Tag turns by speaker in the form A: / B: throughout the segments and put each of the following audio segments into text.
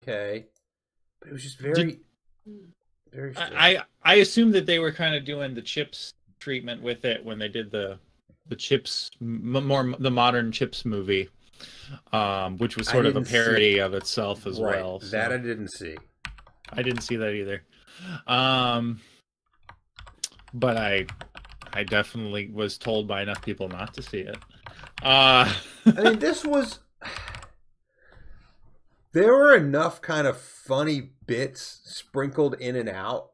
A: okay, but it was just very
B: I assumed that they were kind of doing the Chips treatment with it when they did the Chips more the modern Chips movie, which was sort of a parody of itself as well. So.
A: That I didn't see.
B: I didn't see that either. But I definitely was told by enough people not to see it.
A: I mean, this was. There were enough kind of funny bits sprinkled in and out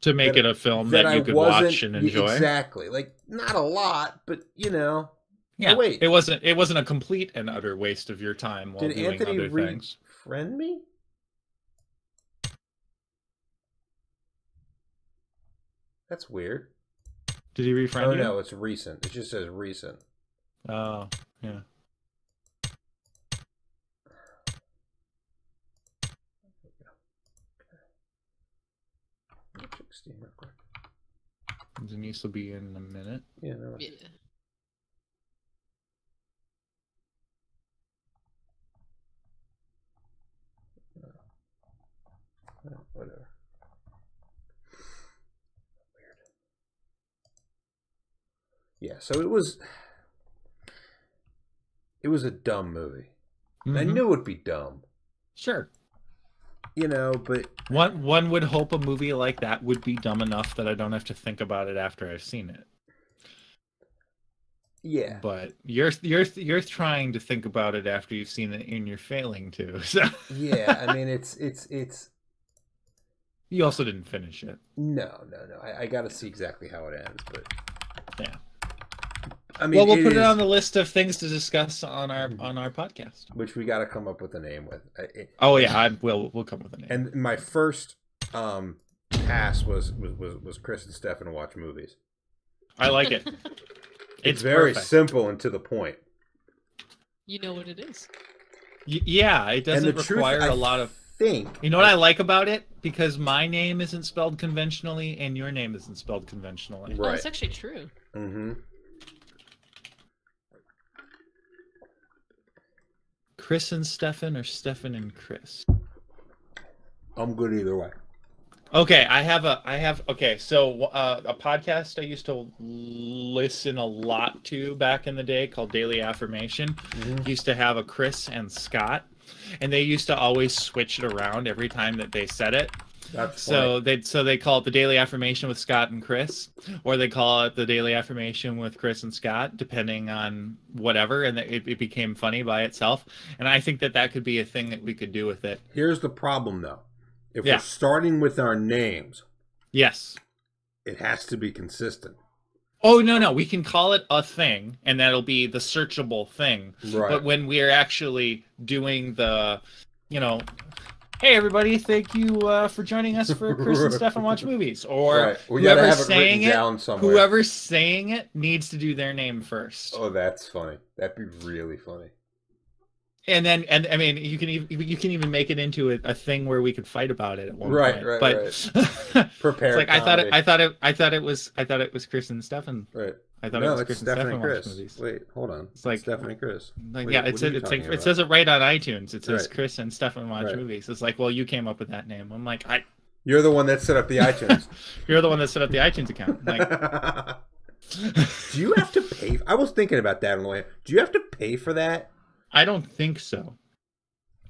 B: to make it a film that you could watch and enjoy.
A: Exactly, like not a lot, but you know.
B: Yeah, wait. It wasn't a complete and utter waste of your time while doing
A: Anthony
B: other things.
A: Friend me? That's weird.
B: Did he refriend you?
A: Oh no, it's recent. It just says recent.
B: Oh, yeah.
A: Steam real quick.
B: Denise will be in a minute.
A: Yeah, no.
C: Yeah.
A: Whatever. Weird. Yeah, so it was a dumb movie. Mm-hmm. I knew it'd be dumb.
B: Sure.
A: You know, but
B: one would hope a movie like that would be dumb enough that I don't have to think about it after I've seen it.
A: Yeah.
B: But you're trying to think about it after you've seen it and you're failing to. So.
A: Yeah, I mean it's
B: You also didn't finish it.
A: No. I got to see exactly how it ends, but
B: yeah.
A: I mean,
B: well, we'll put it on the list of things to discuss on our podcast,
A: which we got to come up with a name with.
B: We'll come up with a name.
A: And my first pass was Chris and Stefan watch movies.
B: I like it.
A: It's very simple and to the point.
C: You know what it is.
B: Yeah, it doesn't require a lot of. You know what I like about it? Because my name isn't spelled conventionally and your name isn't spelled conventionally.
C: Right. Oh, it's actually true.
A: Mm-hmm.
B: Chris and Stefan or Stefan and Chris?
A: I'm good either way.
B: Okay, so a podcast I used to listen a lot to back in the day called Daily Affirmation used to have a Chris and Scott, and they used to always switch it around every time that they said it.
A: That's
B: so they call it the Daily Affirmation with Scott and Chris, or they call it the Daily Affirmation with Chris and Scott, depending on whatever, and it became funny by itself. And I think that could be a thing that we could do with it.
A: Here's the problem, though. If we're starting with our names,
B: yes,
A: it has to be consistent.
B: Oh, no, we can call it a thing, and that'll be the searchable thing.
A: Right.
B: But when we're actually doing the, hey, everybody, thank you for joining us for Chris and Stefan Watch Movies. Or whoever's saying it needs to do their name first.
A: Oh, that's funny. That'd be really funny.
B: And I mean, you can even make it into a thing where we could fight about it at one point.
A: Right.
B: Prepare. It's like I thought it was Chris and Stefan.
A: Right.
B: I thought it was Chris and Stefan Watch Movies.
A: Wait, hold on.
B: It's like
A: Stefan and Chris.
B: It says it right on iTunes. It says Chris and Stefan Watch Movies. It's like, well, you came up with that name. I'm like,
A: You're the one that set up the iTunes.
B: You're the one that set up the iTunes account. Like,
A: do you have to pay? I was thinking about that on the way. Do you have to pay for that?
B: I don't think so,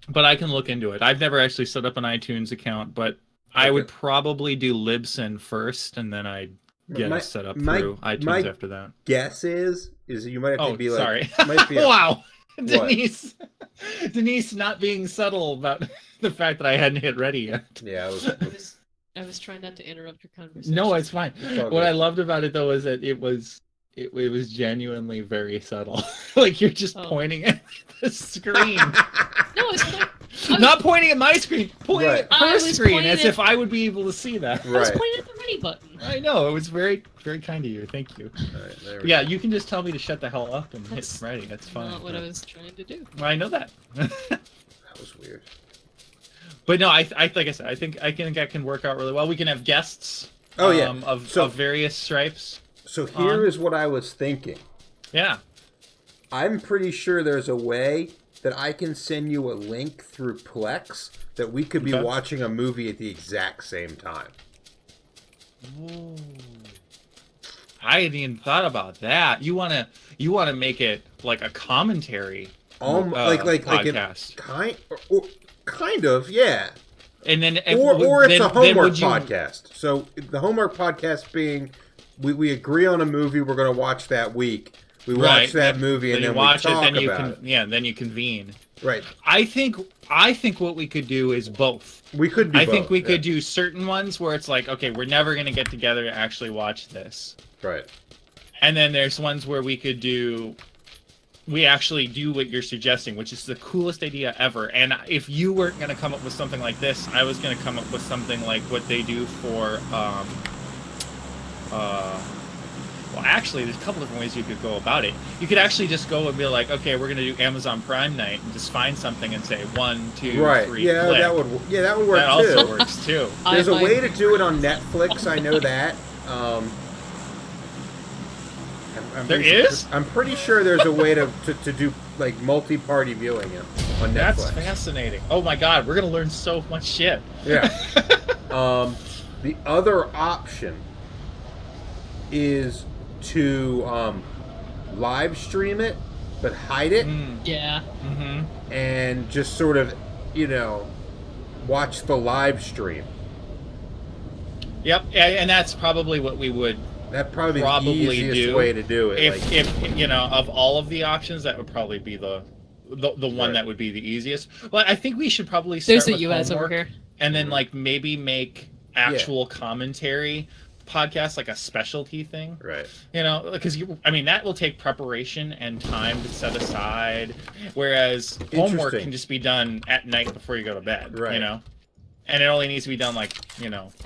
B: but I can look into it. I've never actually set up an iTunes account, but I would probably do Libsyn first, and then I'd get it set up through iTunes after that.
A: Guess is you might have to be like,
B: sorry.
A: Might be
B: wow, Denise not being subtle about the fact that I hadn't hit ready yet.
A: Yeah,
C: I was trying not to interrupt your conversation.
B: No, it's fine. What I loved about it though is that it was genuinely very subtle. Like you're just pointing at the screen.
C: No,
B: not pointing at my screen, pointing at her screen as if I would be able to see that.
C: I was pointing at the ready button.
B: I know, it was very, very kind of you. Thank you.
A: Right,
B: yeah, you can just tell me to shut the hell up and hit ready. That's fine.
C: Not what I was trying to do.
B: I know that.
A: That was weird.
B: But no, like I said, I think that can work out really well. We can have guests. Of various stripes.
A: So here is what I was thinking.
B: Yeah.
A: I'm pretty sure there's a way that I can send you a link through Plex that we could be
B: Okay.
A: watching a movie at the exact same time.
B: Ooh. I hadn't even thought about that. You wanna make it like a commentary, podcast,
A: Kind of, yeah.
B: and then
A: Or it's a homework
B: would you,
A: podcast. So the homework podcast being, we agree on a movie we're going to watch that week. We watch that movie and then we talk about it.
B: Yeah, then you convene.
A: Right.
B: I think what we could do is both.
A: We could do both.
B: I think we could do certain ones where it's like, okay, we're never going to get together to actually watch this.
A: Right.
B: And then there's ones where we actually do what you're suggesting, which is the coolest idea ever. And if you weren't going to come up with something like this, I was going to come up with something like what they do for, well, actually, there's a couple different ways you could go about it. You could actually just go and be like, okay, we're going to do Amazon Prime night, and just find something and say 1, 2, 3,
A: Yeah,
B: click.
A: that would work
B: That
A: too.
B: also works too.
A: There's a way to do it on Netflix. I know that. I'm pretty sure there's a way to do like multi-party viewing on Netflix.
B: That's fascinating. Oh my god, we're gonna learn so much shit.
A: Yeah. The other option is to live stream it, but hide it.
C: Yeah.
B: Mm-hmm.
A: And just sort of, watch the live stream.
B: Yep, and that's probably what we would.
A: That'd probably be the easiest way to do it.
B: If of all of the options, that would probably be the one that would be the easiest. Well, I think we should probably start with
C: US
B: homework,
C: over here.
B: And then maybe make actual commentary podcasts like a specialty thing.
A: Right.
B: Because that will take preparation and time to set aside, whereas homework can just be done at night before you go to bed.
A: Right.
B: And it only needs to be done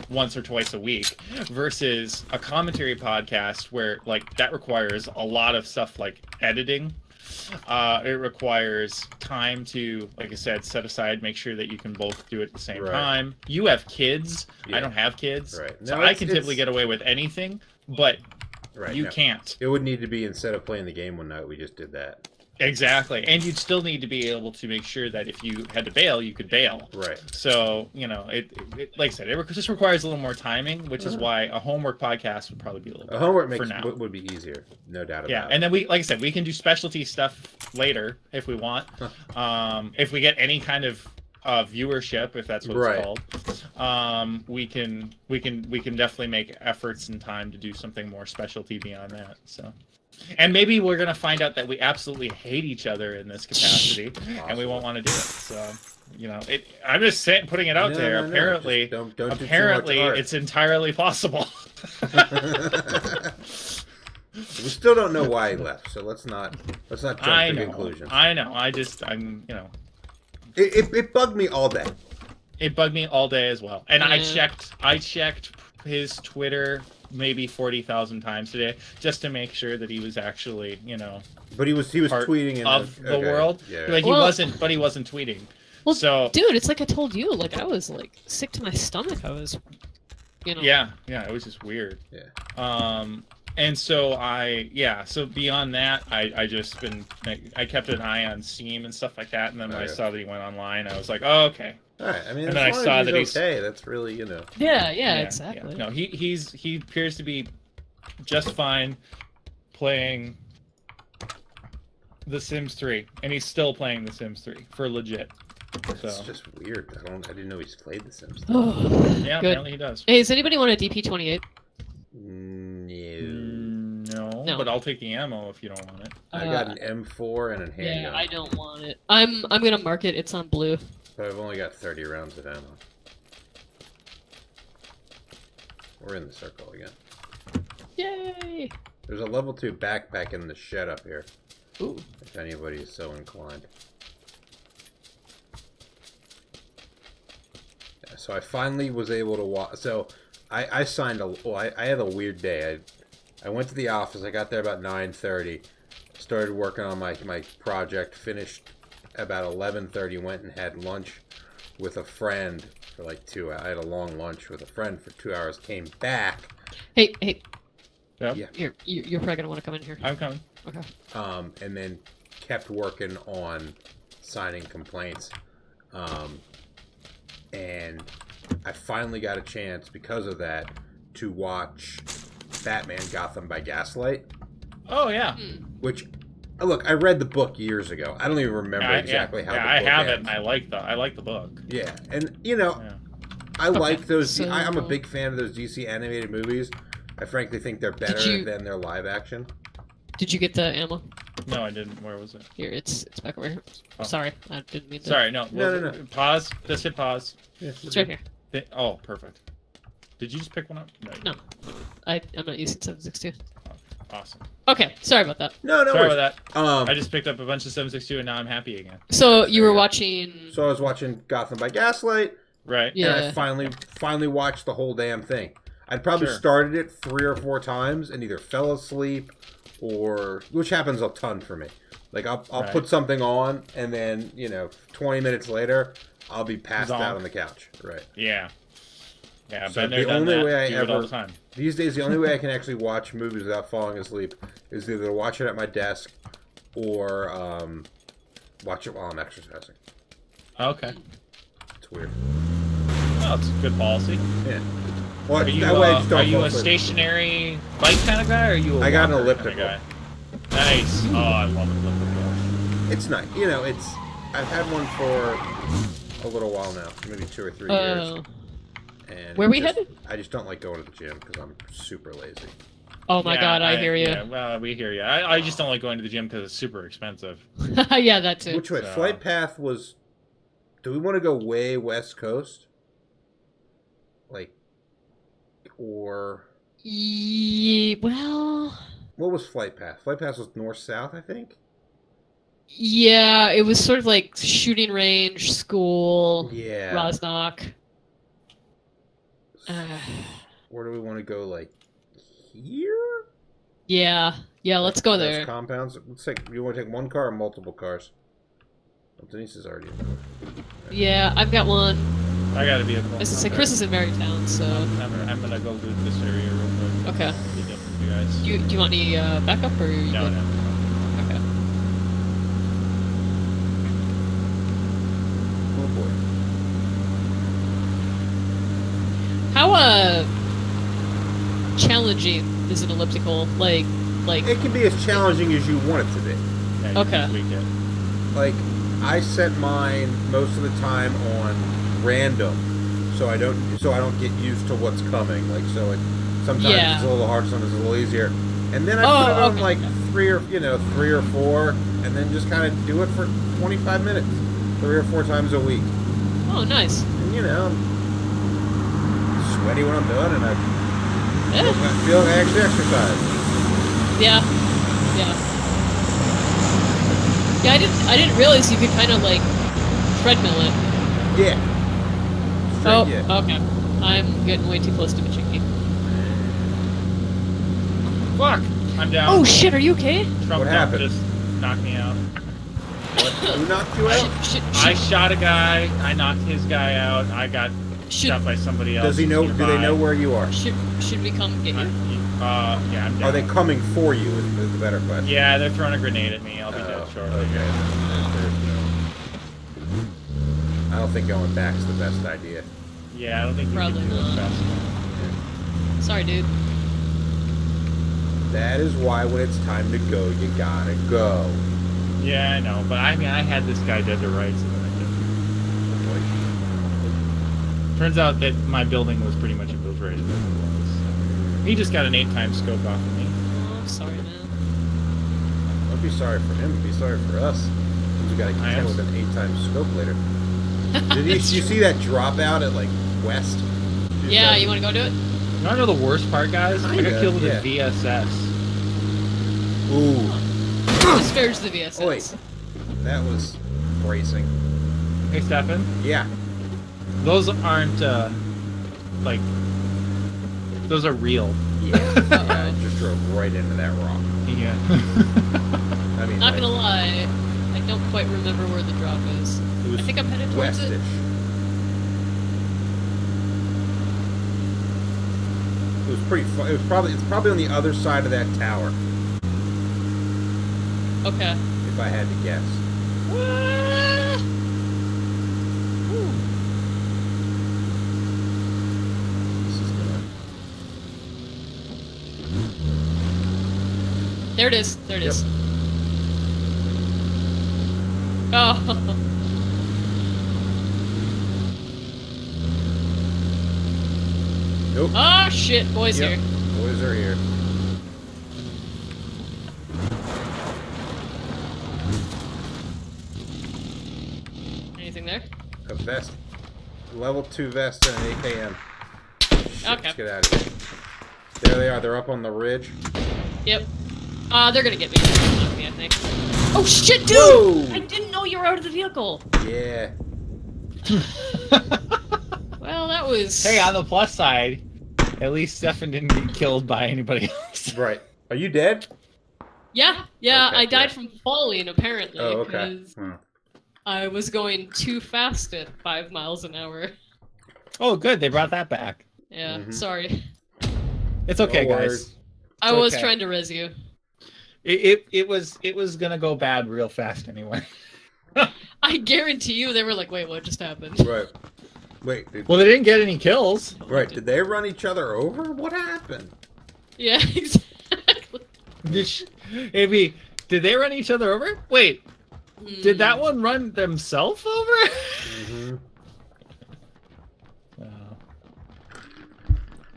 B: once or twice a week, versus a commentary podcast where that requires a lot of stuff like editing. It requires time to, like I said, set aside, make sure that you can both do it at the same time. You have kids. Yeah. I don't have kids.
A: Right.
B: So I can typically get away with anything, but you can't.
A: It would need to be, instead of playing the game one night, we just did that.
B: Exactly. And you'd still need to be able to make sure that if you had to bail, you could bail.
A: Right.
B: So, it like I said, it just requires a little more timing, which is why a homework podcast would probably be a little bit
A: homework would be easier, no doubt about it.
B: Yeah, and then like I said, we can do specialty stuff later if we want. If we get any kind of viewership, if that's what it's called, we can definitely make efforts and time to do something more specialty beyond that. So. And maybe we're going to find out that we absolutely hate each other in this capacity, and we won't want to do it. So, I'm just putting it out there. Apparently,
A: don't
B: apparently, it's entirely possible.
A: We still don't know why he left, so let's not jump to conclusions.
B: I know.
A: It bugged me all day.
B: It bugged me all day as well, and I checked his Twitter maybe 40,000 times today just to make sure that he was actually,
A: But he was tweeting
B: the world. Yeah. He wasn't tweeting.
C: Well,
B: so,
C: dude, it's like I told you. I was sick to my stomach. I was,
B: Yeah, it was just weird.
A: Yeah.
B: And so so beyond that, I kept an eye on Steam and stuff like that, and then when I saw that he went online, I was like, oh, okay.
A: All right.
B: And then I saw that he's
A: okay. That's really,
C: Yeah, exactly.
B: Yeah. No, he appears to be just fine playing The Sims 3, and he's still playing The Sims 3 for legit.
A: It's just weird. I didn't know he's played The Sims 3.
B: Yeah,
C: good.
B: Apparently he does.
C: Hey, does anybody want a DP-28?
B: No, but I'll take the ammo if you don't want it.
A: I got an M4 and a handgun.
C: Yeah, I don't want it. I'm gonna mark it. It's on blue.
A: But I've only got 30 rounds of ammo. We're in the circle again.
C: Yay!
A: There's a level 2 backpack in the shed up here.
C: Ooh.
A: If anybody is so inclined. Yeah, so I finally was able to walk. So I signed a. Well, I had a weird day. I went to the office. I got there about 9:30. Started working on my project. Finished about 11:30. Went and had lunch with a friend for 2 hours. I had a long lunch with a friend for 2 hours. Came back.
C: Hey.
B: Yep.
A: Yeah.
C: You're probably gonna want to come in here.
B: I'm coming.
C: Okay.
A: And then kept working on signing complaints. and I finally got a chance because of that to watch Batman Gotham by Gaslight.
B: Oh yeah.
A: Which, look, I read the book years ago. I don't even remember exactly how.
B: Yeah,
A: the book
B: I have
A: ends.
B: it. And I like the book.
A: Yeah, and you know, I like those. I'm a big fan of those DC animated movies. I frankly think they're better than their live action.
C: Did you get the ammo?
B: No, I didn't. Where was it?
C: Here, it's back over here.
B: Oh.
C: Sorry, I didn't mean to.
B: Sorry, no.
A: No.
B: Pause. Just hit pause.
C: It's right here.
B: Oh, perfect. Did you just pick one up?
C: No. I'm not using 7.62.
B: Awesome.
C: Okay, sorry about that.
A: No,
B: Sorry about that.
A: I
B: I just picked up a bunch of 7.62 and now I'm happy again.
C: So you were watching...
A: So I was watching Gotham by Gaslight.
B: Right.
C: Yeah.
A: And I finally watched the whole damn thing. I'd probably started it 3 or 4 times and either fell asleep or... Which happens a ton for me. Like, I'll put something on and then, 20 minutes later, I'll be passed out on the couch. Right.
B: Yeah. Yeah,
A: So
B: but
A: the only way I
B: all the
A: ever...
B: time.
A: These days, the only way I can actually watch movies without falling asleep is either watch it at my desk or watch it while I'm exercising.
B: Okay.
A: It's weird.
B: Oh, it's a good policy.
A: Yeah. Well,
B: Are you,
A: that way I just don't
B: are you
A: fall
B: a
A: asleep.
B: stationary bike kind of guy, or are you a
A: I got an
B: walker
A: elliptical.
B: kind of guy? Nice. Oh, I love an elliptical.
A: It's nice. It's... I've had one for a little while now. Maybe 2 or 3 years. And
C: Where we headed?
A: I just don't like going to the gym because I'm super lazy.
C: Oh my god, I hear you.
B: Yeah, well, we hear you. I just don't like going to the gym because it's super expensive.
C: Yeah, that too.
A: Which way?
B: So-
A: Flight path was... Do we want to go way west coast? Like... Or...
C: Well...
A: What was flight path? Flight path was north-south, I think?
C: Yeah, it was sort of like shooting range, school,
A: Yeah.
C: Rosnock.
A: Where do we want to go? Like here?
C: Yeah, let's go
A: Those
C: there.
A: compounds. Let's take. You want to take one car or multiple cars? Well, Denise is already in.
C: Yeah, I've got one.
B: I got a vehicle.
C: As I say, Chris is in Marytown, so...
B: I'm gonna go loot this area real quick.
C: Okay.
B: Meet up with you guys.
C: Do you want any backup, or are you
B: No,
C: good?
B: no.
C: Okay.
A: Oh boy.
C: How challenging is an elliptical? Like
A: It can be as challenging as you want it to be.
B: Yeah, you
C: Okay.
B: can tweak it.
A: Like I set mine most of the time on random, so I don't get used to what's coming. Like sometimes
C: Yeah.
A: it's a little hard, sometimes it's a little easier. And then I
C: Oh,
A: put it on
C: okay,
A: like
C: okay.
A: 3 or 4, and then just kind of do it for 25 minutes, 3 or 4 times a week.
C: oh, nice.
A: And I'm sweaty when I'm done, and I
C: Yeah.
A: feel like I actually exercise.
C: Yeah. Yeah, I didn't realize you could kind of like treadmill it.
A: Yeah.
C: Oh,
A: Yeah.
C: okay. I'm getting way too close to Machinky.
B: Fuck! I'm down.
C: Oh shit, are you okay?
B: Trump
A: What happened?
B: just knocked me out.
A: Who knocked you out?
B: I shot a guy. I knocked his guy out. I got
C: should,
B: shot by somebody else.
A: Does he know?
B: nearby.
A: Do they know where you are?
C: should we come get you?
B: Yeah, I'm down.
A: Are they coming for you? Is the better question.
B: Yeah, they're throwing a grenade at me. I'll be dead shortly.
A: Okay. I don't think going back's the best idea.
B: Yeah, I don't think you
C: Probably
B: can do
C: not.
B: it fast enough.
C: Sorry, dude.
A: That is why when it's time to go, you gotta go.
B: Yeah, I know, but I mean, I had this guy dead to rights, and then I didn't. Turns out that my building was pretty much infiltrated. As it was. He just got an 8-time scope off of me.
C: Oh, I'm sorry, man.
A: Don't be sorry for him. Be sorry for us. We gotta
B: I
A: contend
B: am-
A: with an 8-time scope later. Did you see that dropout at like West?
C: Yeah, you want to go do it?
B: You want to know the worst part, guys? I
A: Kinda,
B: got killed with
A: yeah.
B: a VSS.
A: Ooh,
C: Spares the VSS.
A: oh, wait, that was bracing.
B: Hey, Stefan.
A: Yeah.
B: Those aren't, like, those are real.
A: Yeah. I just drove right into that rock.
B: Yeah.
A: I mean,
C: Not
A: like,
C: gonna lie, I don't quite remember where the drop is.
A: it was
C: I think I'm headed towards
A: westish.
C: it.
A: It was pretty far. It's probably on the other side of that tower,
C: Okay.
A: if I had to guess.
C: There it is. There it is. Oh.
A: Nope.
C: Oh shit, boys here.
A: Boys are here.
C: Anything there?
A: A vest. Level 2 vest and an AKM. Shit,
C: Okay.
A: let's get out of here. There they are. They're up on the ridge.
C: Yep. They're gonna get me. Not me, I think. Oh shit, dude!
A: Whoa!
C: I didn't know you were out of the vehicle.
A: Yeah.
C: Well, that was.
B: Hey, on the plus side, at least Stefan didn't get killed by anybody else.
A: Right. Are you dead?
C: Yeah,
A: Okay,
C: I died
A: yeah.
C: from falling apparently
A: Oh, okay.
C: because I was going too fast at 5 miles an hour.
B: Oh, good. They brought that back.
C: Yeah,
A: Mhm.
C: sorry.
B: It's okay,
A: No
B: guys.
A: worries.
C: I was
B: okay.
C: trying to res you.
B: It was gonna go bad real fast anyway.
C: I guarantee you they were like, wait, what just happened?
A: Right. Wait.
B: Well, they didn't get any kills.
A: Right. Did they run each other over? What happened?
C: Yeah, exactly.
B: Maybe did they run each other over? Wait, did that one run themselves over?
A: Mm-hmm.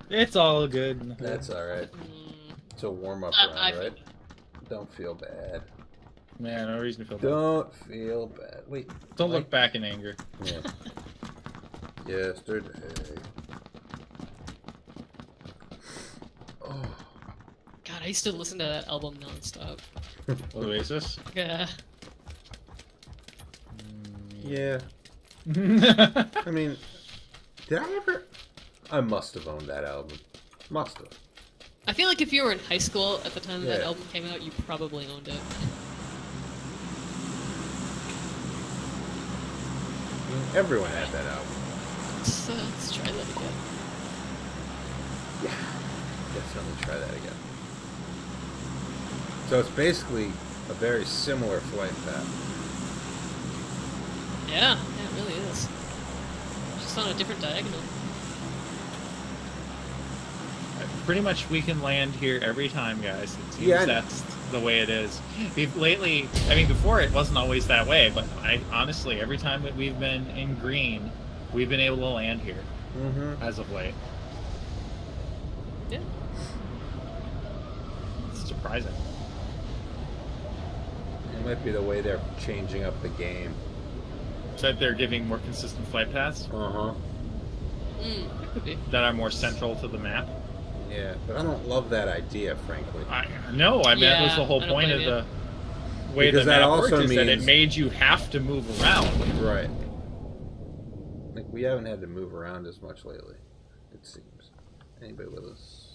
B: It's all good.
A: That's all right. It's a warm-up round, right? Don't feel bad.
B: Man, no reason to feel bad.
A: Don't feel bad. Wait.
B: Don't look back in anger.
A: Yeah. Yesterday. Oh.
C: God, I used to listen to that album nonstop.
B: Oasis?
C: Yeah.
A: Yeah. I mean, did I ever? I must have owned that album. Must have.
C: I feel like if you were in high school at the time that
A: Yeah.
C: album came out, you probably owned it.
A: I mean, everyone had that album.
C: Let's try that again.
A: Yeah. Definitely try that again. So it's basically a very similar flight path.
C: Yeah, it really is. Just on a different diagonal.
B: Pretty much we can land here every time, guys. It seems
A: Yeah,
B: that's the way it is. Lately, I mean, before it wasn't always that way, but honestly, every time that we've been in green, we've been able to land here as of late.
C: Yeah.
B: It's surprising.
A: It might be the way they're changing up the game.
B: So that they're giving more consistent flight paths
A: Uh-huh.
C: It could be.
B: that are more central to the map.
A: Yeah, but I don't love that idea, frankly.
B: No, I mean, that was
C: Yeah,
B: the whole
C: I don't
B: point of
C: blame
B: the way
A: Because
B: the
A: that
B: map
A: also
B: worked is that it
A: means-
B: made you have to move around.
A: Right. Like, we haven't had to move around as much lately, it seems. Anybody with us?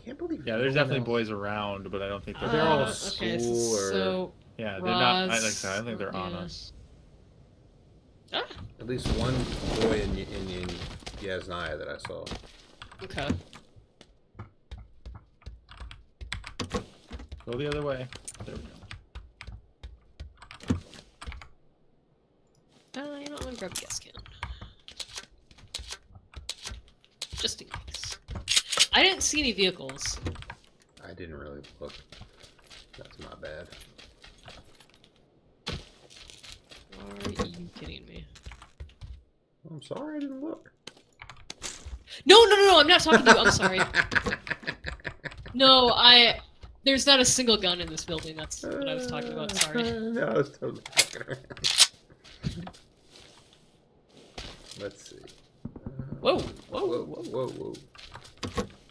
A: Can't believe.
B: Yeah, there's
A: no one
B: definitely
A: else-
B: boys around, but I don't think
A: They're all
C: okay,
A: school or-
C: so
B: Yeah, they're not. Like I
C: Roz,
B: said, I don't think they're on
C: yeah.
B: us.
A: At least one boy in Yasnaya that I saw.
C: Okay.
B: Go the other way. There we go.
C: You know, I'm gonna grab a gas can. Just in case. I didn't see any vehicles.
A: I didn't really look. That's not bad.
C: Are you kidding me?
A: I'm sorry, I didn't look.
C: No, I'm not talking to you. I'm sorry. No, there's not a single gun in this building. That's what I was talking about. Sorry.
A: No, I was totally fucking around. Let's see.
C: Whoa.
A: Whoa.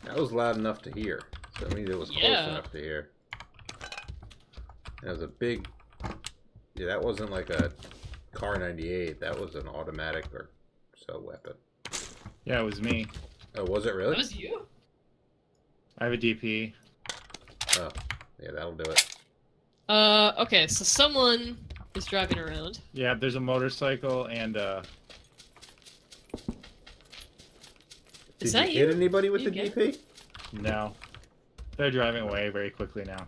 A: That was loud enough to hear. So I mean, it was close
C: Yeah.
A: enough to hear. That was a big... Yeah, that wasn't like a Car 98. That was an automatic or so weapon.
B: Yeah, it was me.
A: Oh, was it really?
C: That was you?
B: I have a DP.
A: Oh, yeah, that'll do it.
C: Okay, so someone is driving around.
B: Yeah, there's a motorcycle and
C: Is
A: Did
C: that
A: you hit
C: you?
A: anybody with
C: You
A: the
C: get-
A: DP?
B: no. They're driving away very quickly now.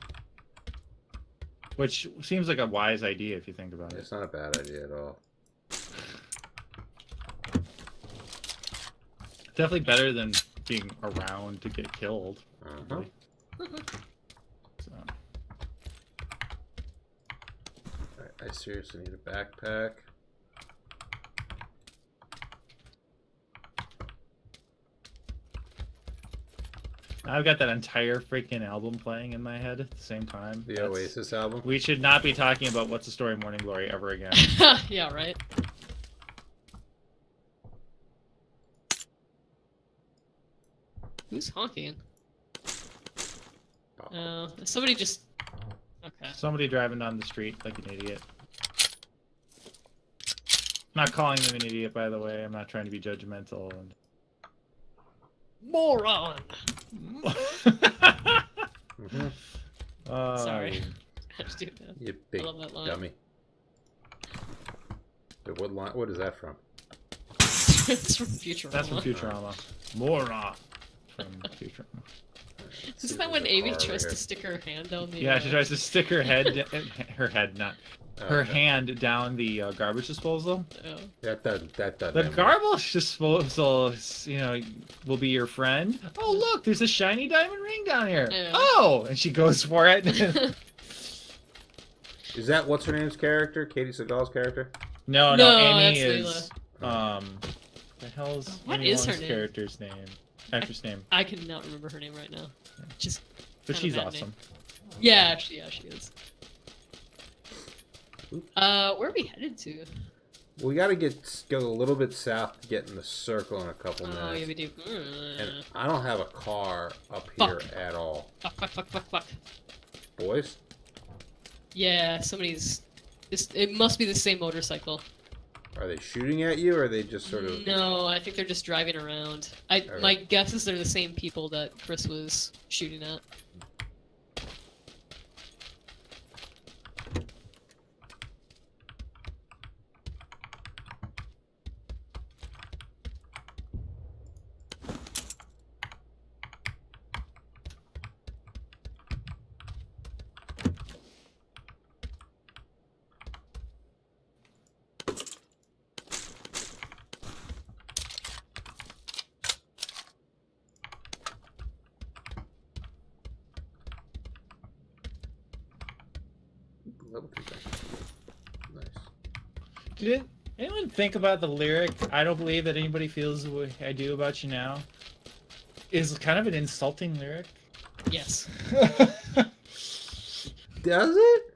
B: Which seems like a wise idea if you think about it.
A: It's not a bad idea at all.
B: Definitely better than being around to get killed.
A: Uh-huh. I seriously need a backpack.
B: I've got that entire freaking album playing in my head at the same time.
A: The Oasis album.
B: We should not be talking about What's the Story Morning Glory ever again.
C: Yeah, right. Who's honking? Somebody just... Okay.
B: Somebody driving down the street like an idiot. I'm not calling them an idiot, by the way. I'm not trying to be judgmental. And...
C: Moron! Sorry. I just do that.
A: You big
C: I love that line.
A: dummy. Wait, what line? What is that from?
C: It's from Futurama.
B: That's from Futurama. Moron from Futurama.
C: Isn't that when Amy tries to stick her hand down the...
B: Yeah, she tries to stick her head, her head, not her hand down the garbage disposal.
C: Oh.
A: That doesn't.
B: The garbage disposal, you know, will be your friend. Oh, look, there's a shiny diamond ring down here.
C: Yeah.
B: Oh, and she goes for it.
A: Is that what's her name's character? Katie Seagal's character?
B: No, Amy is.
C: Leela.
B: The hell's
C: What
B: Amy
C: is her
B: Wong's
C: name?
B: character's name? Actress name.
C: I cannot remember her name right now. Just.
B: But
C: kind of
B: she's
C: bad
B: awesome.
C: name. Yeah, she is. Where are we headed to?
A: We gotta go a little bit south to get in the circle in a couple minutes.
C: Oh, yeah, we do.
A: And I don't have a car up here at all.
C: Fuck.
A: Boys?
C: Yeah, somebody's... It must be the same motorcycle.
A: Are they shooting at you, or are they just sort of...
C: No, I think they're just driving around. My guess is they're the same people that Chris was shooting at.
A: Nice.
B: Did anyone think about the lyric, I don't believe that anybody feels the way I do about you now? Is kind of an insulting lyric.
C: Yes.
A: Does it?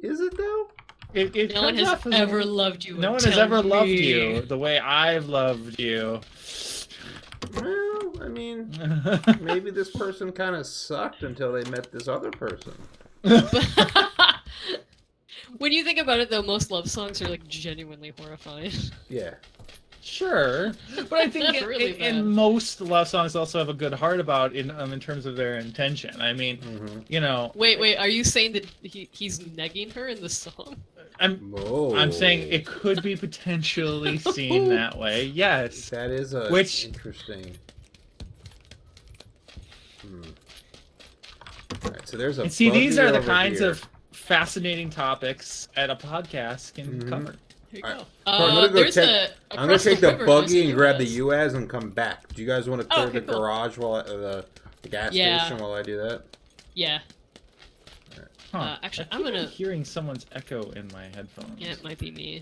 A: Is it though?
B: It
C: No one
B: comes
C: has
B: off as
C: ever loved you.
B: No one has ever loved you the way I've loved you.
A: Well, I mean, maybe this person kind of sucked until they met this other person.
C: When you think about it, though, most love songs are like genuinely horrifying.
A: Yeah.
B: Sure, but I think
C: Really
B: and most love songs also have a good heart about in terms of their intention. I mean, you know.
C: Wait, are you saying that he's negging her in the song?
B: I'm saying it could be potentially seen that way. Yes.
A: That is a interesting. All right, so there's a.
B: And see, these are the
A: over
B: kinds
A: here.
B: of fascinating topics at a podcast can cover.
C: Here you
A: All
C: go.
A: right. I'm gonna take the buggy and grab the UAZ and come back. Do you guys want to clear the garage while the gas station while I do that?
C: Yeah.
B: Huh.
C: Actually,
B: I'm hearing someone's echo in my headphones.
C: Yeah, it might be me.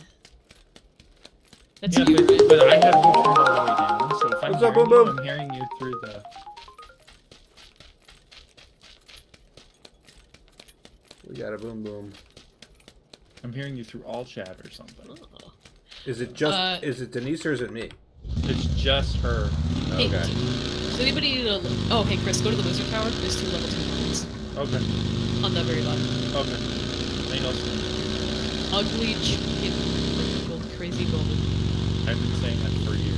C: That's
B: yeah,
C: you, right?
B: but I have you turned all the way down, so if
A: What's up, Boom Boom?
B: I'm hearing you through the.
A: We got a Boom Boom.
B: I'm hearing you through all chat or something.
C: Oh.
A: Is it just? Is it Denise or is it me?
B: It's just her.
C: Hey,
A: Okay.
C: does anybody need a... Oh, hey, Chris, go to the wizard tower. There's 2 level 2 mines.
B: Okay.
C: On the very bottom.
B: Okay. I know.
C: Ugly chicken. Gold, crazy golden.
B: I've been saying that for years.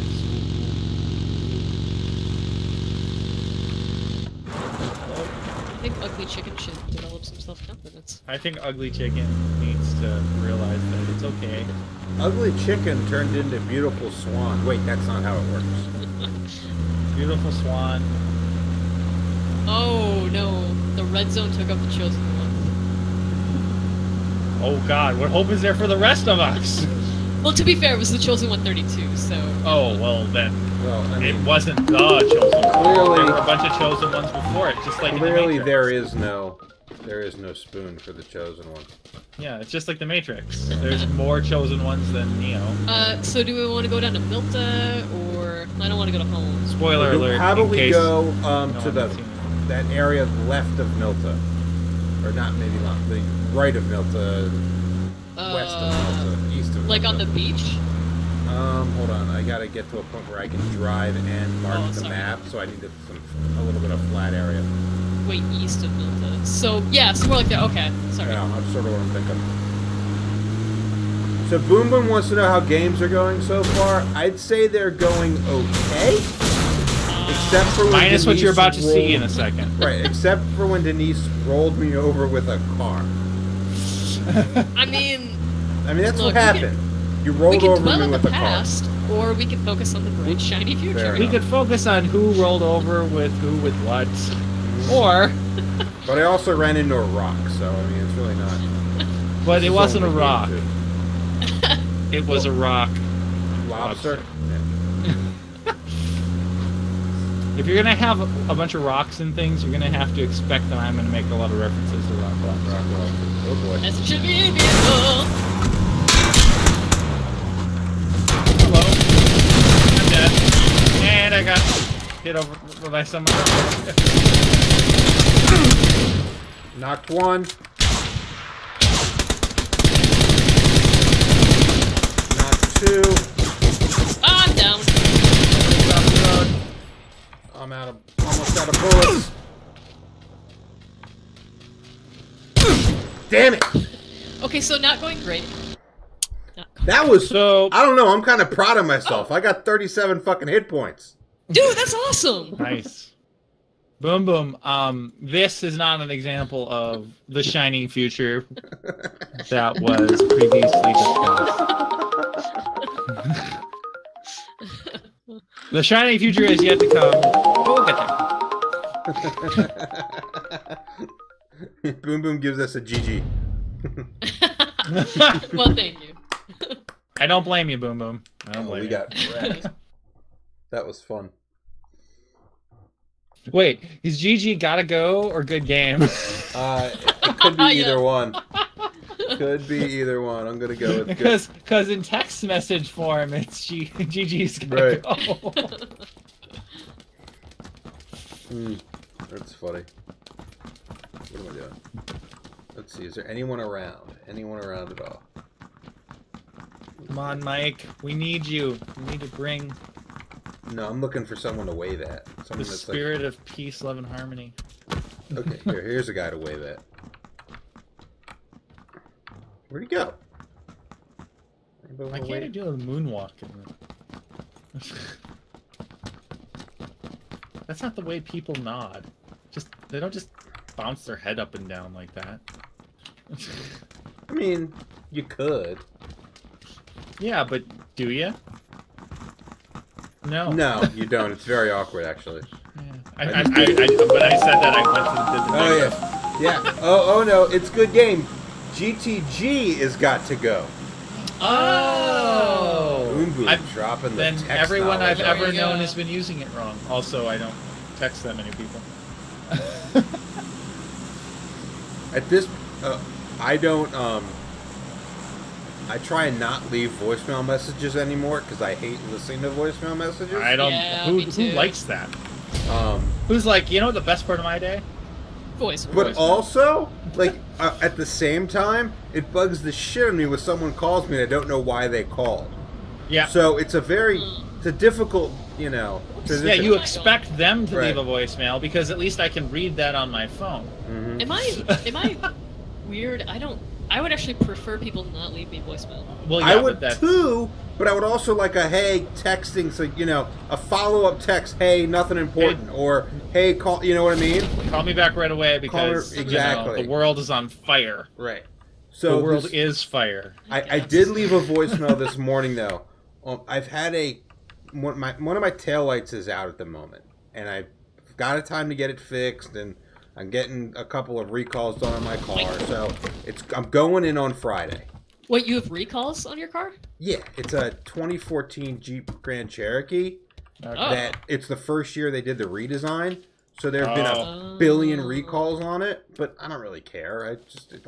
C: I think ugly chicken should develop some self-confidence.
B: I think Ugly Chicken needs to realize that it's okay.
A: Ugly Chicken turned into Beautiful Swan. Wait, that's not how it works.
B: Beautiful Swan.
C: Oh, no. The red zone took up the chosen one.
B: Oh god, what hope is there for the rest of us?
C: Well, to be fair, it was the chosen 132, so...
B: Oh, well then.
A: Well, I mean,
B: it wasn't the chosen one.
A: Clearly-
B: There were a bunch of chosen ones before it, just like
A: clearly
B: in the
A: there
B: Matrix.
A: is no There is no spoon for the chosen one.
B: Yeah, it's just like the Matrix. There's more chosen ones than Neo.
C: So do we want to go down to Milta, or I don't want to go to home?
B: Spoiler alert.
A: How about we go to
B: no
A: that area left of Milta, or not maybe not the right of Milta, west of Milta, east of
C: like
A: Milta.
C: on the beach?
A: Hold on. I gotta get to a point where I can drive and mark the map, so I need a little bit of flat area.
C: Wait, east of Milta. So yeah, so we're like there. Okay, sorry.
A: Yeah, that's sort of what I'm thinking. So Boom Boom wants to know how games are going so far. I'd say they're going okay, except for when
B: minus what you're about to
A: rolled,
B: see in a second.
A: Right, except for when Denise rolled me over with a car.
C: I mean,
A: that's
C: look,
A: what happened. You rolled over me with a car.
C: Past, or we can focus on the bright, shiny future.
B: We could focus on who rolled over with who with what. Or...
A: But I also ran into a rock, so, I mean, it's really not...
B: But it wasn't a rock. It was a rock.
A: Lobster?
B: Yeah. If you're going to have a bunch of rocks and things, you're going to have to expect that I'm going to make a lot of references to rock lobster.
A: Rock lobster. Oh, boy.
C: As it should be, beautiful.
B: Hello. I'm dead. And I got hit over by someone.
A: Knocked one. Knocked two.
C: I'm down.
A: I'm almost out of bullets. Damn it!
C: Okay, so not going great.
A: That was
B: so.
A: I don't know. I'm kind of proud of myself. I got 37 fucking hit points.
C: Dude, that's awesome.
B: Nice. Boom Boom. This is not an example of the shining future that was previously discussed. The shining future is yet to come. We'll get there.
A: Boom Boom gives us a GG.
C: Well, thank you.
B: I don't blame you, Boom Boom. I don't blame
A: we
B: you.
A: got wrecked. That was fun.
B: Wait, is GG gotta go or good game?
A: It could be either one. Could be either one. I'm gonna go with
B: because in text message form it's GG's gotta go.
A: That's funny. What am I doing? Let's see. Is there anyone around? Anyone around at all?
B: Come on, Mike. We need you. We need to bring
A: No, I'm looking for someone to wave at. Someone
B: the
A: that's
B: spirit of peace, love, and harmony.
A: Okay, here's a guy to wave at. Where'd he go?
B: Why can't I do a moonwalk? That's not the way people nod. They don't just bounce their head up and down like that.
A: I mean, you could.
B: Yeah, but do you? No.
A: No, you don't. It's very awkward, actually.
B: Yeah. When I said that, I went to the
A: Oh, yeah. Yeah. Oh, no. It's good game. GTG has got to go.
B: Oh!
A: Boom Boom dropping the
B: Then
A: text
B: everyone
A: knowledge.
B: I've ever known has been using it wrong. Also, I don't text that many people.
A: At this, I don't, I try and not leave voicemail messages anymore because I hate listening to voicemail messages.
B: I don't.
C: Yeah,
B: who
C: me too.
B: likes that? Who's like, you know, what the best part of my day?
C: Voice.
A: But also, like, at the same time, it bugs the shit out of me when someone calls me and I don't know why they called.
B: Yeah.
A: So it's a difficult, transition.
B: Yeah, you expect them to leave a voicemail because at least I can read that on my phone.
A: Mm-hmm.
C: Am I weird? I would actually prefer people not leave me voicemail.
B: Well, yeah,
A: I would too, but I would also like a hey texting, so a follow-up text, hey, nothing important, or hey, call, you know what I mean?
B: Call me back right away because
A: exactly.
B: The world is on fire.
A: Right. So
B: the world is fire.
A: I did leave a voicemail this morning though. I've had one of my taillights is out at the moment, and I've got a time to get it fixed, and I'm getting a couple of recalls done on my car, so I'm going in on Friday.
C: What, you have recalls on your car?
A: Yeah, it's a 2014 Jeep Grand Cherokee.
B: Okay.
A: That it's the first year they did the redesign, So there have been a billion recalls on it, but I don't really care.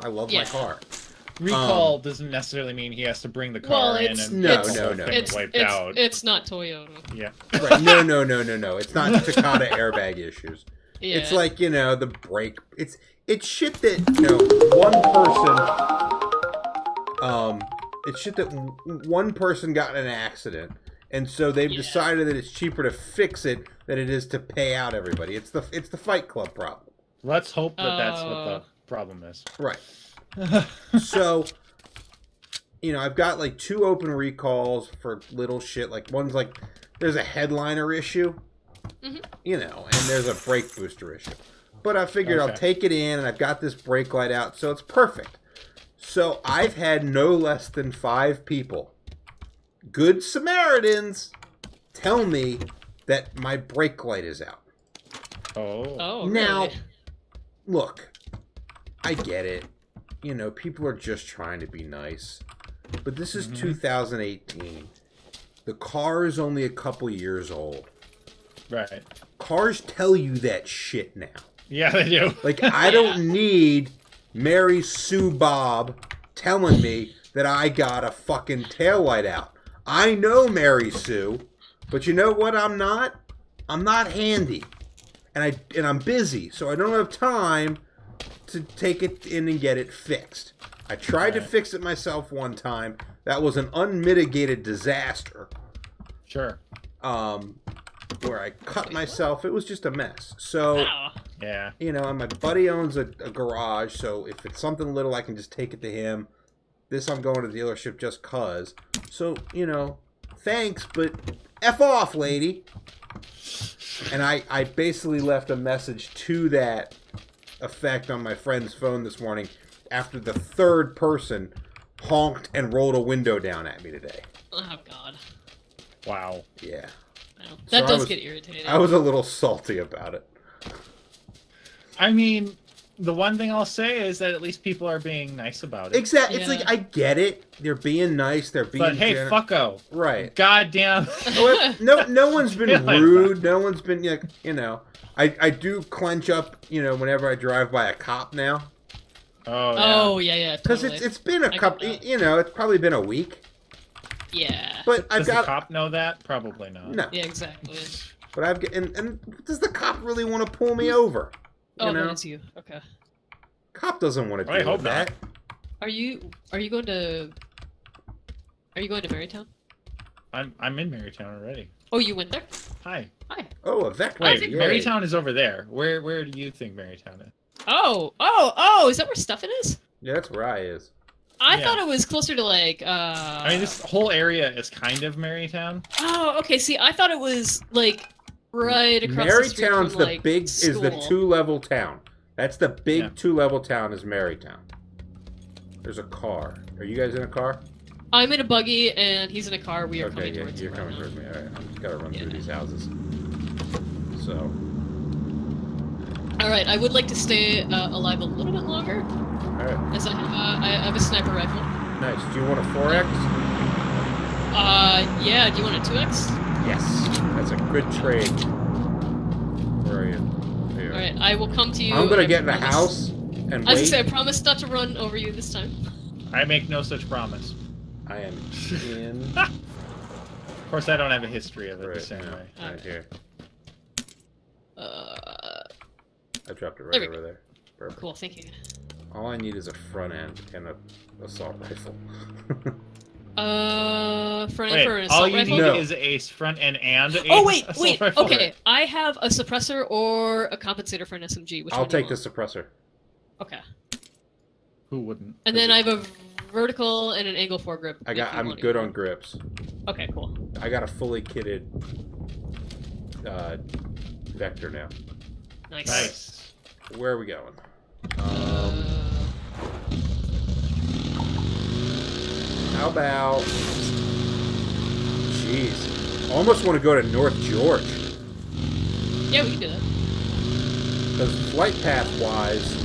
A: I love my car.
B: Recall doesn't necessarily mean he has to bring the car in and
A: no.
B: it's wiped out.
C: It's not Toyota.
B: Yeah.
A: Right. No. It's not Takata airbag issues.
C: Yeah.
A: It's like, the brake. It's shit that, one person, it's shit that one person got in an accident. And so they've decided that it's cheaper to fix it than it is to pay out everybody. It's the Fight Club problem.
B: Let's hope that that's what the problem is.
A: Right. So, I've got like 2 open recalls for little shit. Like one's like, there's a headliner issue, and there's a brake booster issue. But I figured I'll take it in, and I've got this brake light out, so it's perfect. So I've had no less than 5 people, good Samaritans, tell me that my brake light is out.
B: Oh.
A: Now,
C: really?
A: look, I get it. People are just trying to be nice. But this is 2018. The car is only a couple years old.
B: Right.
A: Cars tell you that shit now.
B: Yeah, they do.
A: Like, I don't need Mary Sue Bob telling me that I got a fucking taillight out. I know Mary Sue, but you know what I'm not? I'm not handy. And I'm busy, so I don't have time to take it in and get it fixed. I tried to fix it myself one time. That was an unmitigated disaster.
B: Sure.
A: Where I cut myself. It was just a mess. So,
B: yeah.
A: And my buddy owns a garage, so if it's something little, I can just take it to him. This I'm going to the dealership just cause. So, thanks, but F off, lady. And I basically left a message to that effect on my friend's phone this morning after the 3rd person honked and rolled a window down at me today.
C: Oh, God.
B: Wow.
A: Yeah.
C: Well, that does get irritating.
A: I was a little salty about it.
B: I mean, the one thing I'll say is that at least people are being nice about it.
A: Exactly. It's like, I get it. They're being nice. They're being
B: But hey, fucko.
A: Right.
B: Goddamn.
A: No one's been rude. No one's been, I do clench up, whenever I drive by a cop now.
B: Oh,
C: yeah.
A: Because
C: Totally.
A: it's been a couple, it's probably been a week.
C: Yeah.
A: But
B: does the cop know that? Probably not.
A: No.
C: Yeah, exactly.
A: But and does the cop really want to pull me over?
C: That is you. Okay.
A: Cop doesn't want to do that.
C: Are you going to Marytown?
B: I'm in Marytown already.
C: Oh, you went there?
B: Hi.
A: Oh, a vector.
B: Wait, Marytown is over there. Where do you think Marytown is?
C: Oh! Is that where Stuffin is?
A: Yeah, that's where I is.
C: I thought it was closer to like.
B: I mean, this whole area is kind of Marytown.
C: Oh, okay. See, I thought it was like right across the street from,
A: Marytown's
C: like,
A: is the 2-level town. That's the big 2-level town is Marytown. There's a car. Are you guys in a car?
C: I'm in a buggy and he's in a car. We are coming towards
A: you're
C: him
A: coming
C: right
A: towards me. All right, I'm just gotta run through these houses. So.
C: All right, I would like to stay alive a little bit longer.
A: All right.
C: As I have a sniper rifle.
A: Nice. Do you want a 4X?
C: Yeah. Do you want a 2X?
A: Yes. That's a good trade. Where are you? Here.
C: All right, I will come to you.
A: I'm gonna get in the house and wait.
C: As I say, I promise not to run over you this time.
B: I make no such promise.
A: I am in.
B: Of course, I don't have a history of it the same way.
A: Right here. I dropped it right
C: there
A: over there. Perfect.
C: Cool, thank you.
A: All I need is a front end and a assault rifle.
C: Front end for an assault
B: all you
C: rifle?
B: need is a front end and a
C: wait.
B: rifle.
C: Okay, I have a suppressor or a compensator for an SMG. Which
A: I'll
C: one do you
A: take the
C: want?
A: suppressor.
C: Okay.
B: Who wouldn't?
C: And then I have a vertical and an angle foregrip.
A: I'm good on grips.
C: Okay, cool.
A: I got a fully kitted vector now.
B: Nice.
A: Where are we going? How about... Jeez. I almost want to go to North George.
C: Yeah, we can do that.
A: Because flight path-wise...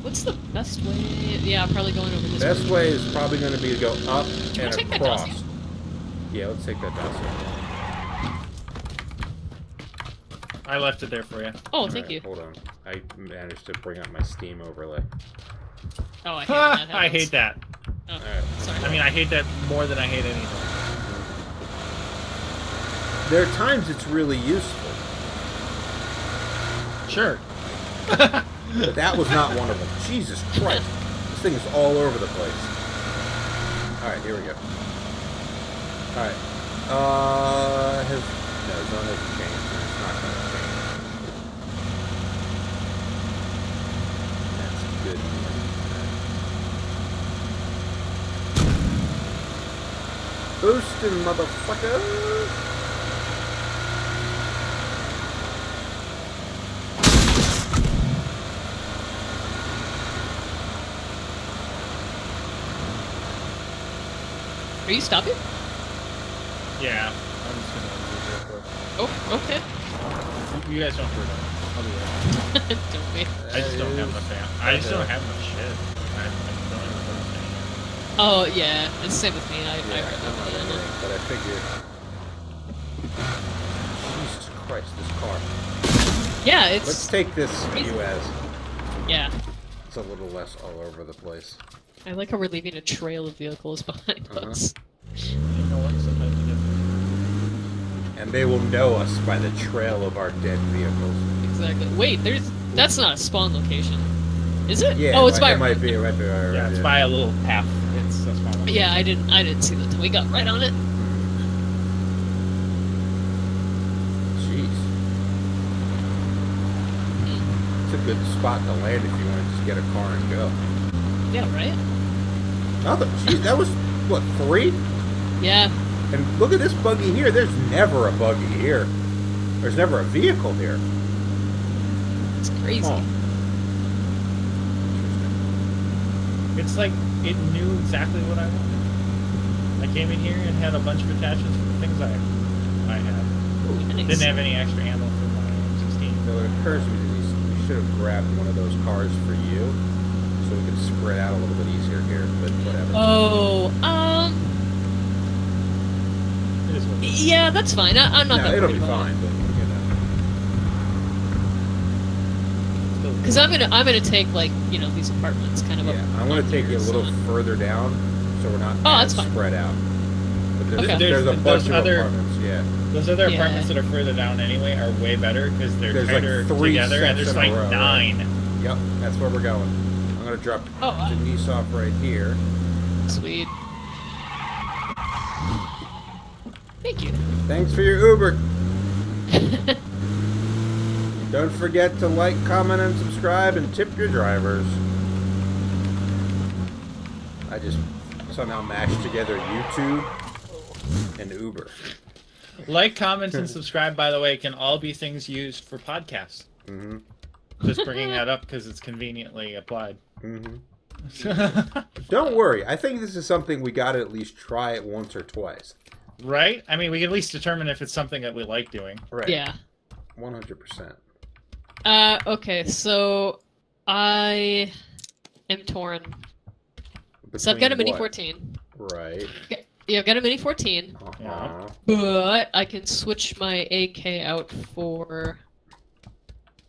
C: What's the best way? Yeah, probably going over this
A: Best way is probably going to be to go up and
C: take that
A: across.
C: dossier?
A: Yeah, let's take that dossier.
B: I left it there for you.
C: Oh, thank you.
A: Hold on. I managed to bring up my Steam overlay.
C: Oh, I hate that.
B: I hate that.
C: Oh,
A: Alright.
C: sorry.
B: I mean, I hate that more than I hate anything.
A: There are times it's really useful,
B: Sure.
A: but that was not one of them. Jesus Christ. This thing is all over the place. Alright, here we go. Alright. No, zone hasn't changed. It's not going to change. That's good. Boosting, motherfucker!
C: Are you stopping?
B: Yeah. I'm just gonna leave real quick.
C: Oh, okay.
B: You guys don't worry about it. I'll be right back.
C: Don't be.
B: I just don't have enough ammo. I just don't have enough shit. I don't have enough
C: Oh, yeah. It's the same with me. I
A: I'm not
C: really
A: anything, but I figured... Jesus Christ, this car.
C: Yeah, it's...
A: Let's take this
C: crazy.
A: US.
C: Yeah.
A: It's a little less all over the place.
C: I like how we're leaving a trail of vehicles behind us.
B: You know what? Sometimes you get...
A: And they will know us by the trail of our dead vehicles.
C: Exactly. Wait, that's not a spawn location. Is it?
A: Yeah,
C: Oh, it's
A: it might be.
B: Yeah, it's by a little path. It's a small one.
C: Yeah, I didn't see that till we got right on it.
A: Jeez. It's a good spot to land if you want to just get a car and go.
C: Yeah, right?
A: Jeez, that was, what, 3?
C: Yeah.
A: And look at this buggy here. There's never a buggy here. There's never a vehicle here.
C: It's crazy.
A: Oh.
B: It's like it knew exactly what I wanted. I came in here and had a bunch of attachments for the things I had.
C: Ooh, nice.
B: Didn't have any extra ammo for my M16.
A: So it occurs to me that we should have grabbed one of those cars for you, so we could spread out a little bit easier here, but whatever.
C: Oh,
B: It is what it is.
C: yeah, that's fine. I'm not
A: No,
C: that
A: it'll
C: worried
A: be
C: about
A: fine,
C: it.
A: but,
C: Because I'm gonna take, like, you know, these apartments kind of up.
A: yeah, I want to take
C: here,
A: you a little
C: so-
A: further down, so we're not
C: Oh,
A: as
C: that's fine.
A: spread out. But there's,
C: Okay.
A: there's a
B: There's
A: bunch of
B: other-
A: apartments, yeah.
B: Those other
C: Yeah.
B: apartments that are further down anyway are way better because they're
A: There's like
B: tighter
A: 3
B: together, and
A: sets
B: there's
A: in a
B: like
A: row,
B: 9.
A: Yep, that's where we're going. I'm going to drop
C: Oh,
A: Denise off right here.
C: sweet. Thank you.
A: Thanks for your Uber. Don't forget to like, comment, and subscribe, and tip your drivers. I just somehow mashed together YouTube and Uber.
B: Like, comment, and subscribe, by the way, can all be things used for podcasts.
A: Mm-hmm.
B: Just bringing that up because it's conveniently applied.
A: Mm-hmm. Don't worry. I think this is something we got to at least try it once or twice.
B: Right? I mean, we can at least determine if it's something that we like doing.
A: Right.
C: Yeah.
A: 100%.
C: Okay, so I am torn. So I've got a
A: Between
C: Mini
A: what?
C: 14.
A: Right.
C: Yeah, I've got a Mini 14,
A: Uh-huh.
C: but I can switch my AK out for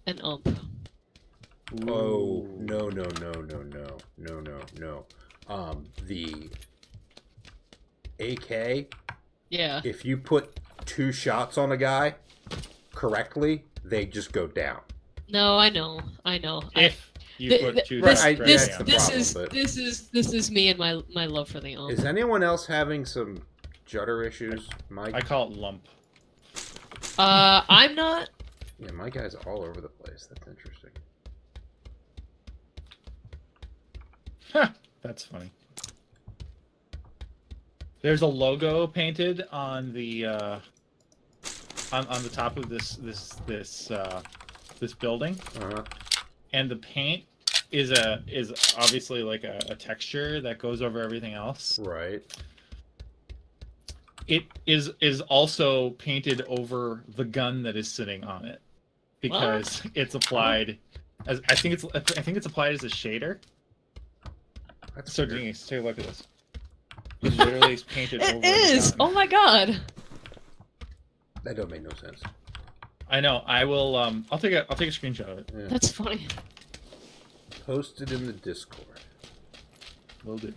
C: an ump.
A: Oh, no. The AK,
C: Yeah.
A: if you put 2 shots on a guy correctly, they just go down.
C: No, I know.
B: If you put 2
C: this,
A: Right,
C: this,
A: that's the
C: this
A: problem,
C: is
A: but-
C: this is me and my love for the ump.
A: Is anyone else having some judder issues? Mike?
B: I call it lump.
C: I'm not.
A: Yeah, my guy's all over the place. That's interesting.
B: That's funny. There's a logo painted on the on the top of this building,
A: Uh-huh.
B: and the paint is obviously like a texture that goes over everything else.
A: Right.
B: It is also painted over the gun that is sitting on it because it's applied as I think it's applied as a shader.
A: That's
B: So
A: weird.
B: Denise, take a look at this. It literally is painted over
C: It
B: the
C: is.
B: gun.
C: Oh my god.
A: That don't make no sense.
B: I know. I will. I'll take a screenshot of it.
A: Yeah.
C: That's funny.
A: Post it in the Discord.
B: Will do.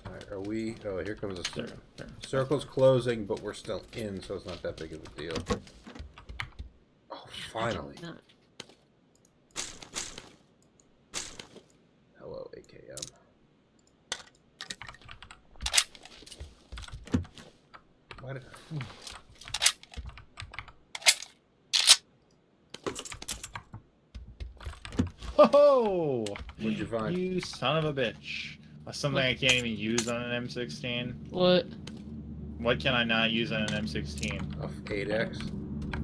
A: All right, are we? Oh, here comes a circle.
B: There.
A: Circle's closing, but we're still in, so it's not that big of a deal. Oh, finally.
C: Not.
A: Hello, AKM. Why did I...
B: Ho-ho!
A: What'd you find?
B: You son of a bitch. Something I can't even use on an M16.
C: What?
B: What can I not use on an M16?
A: Of 8X?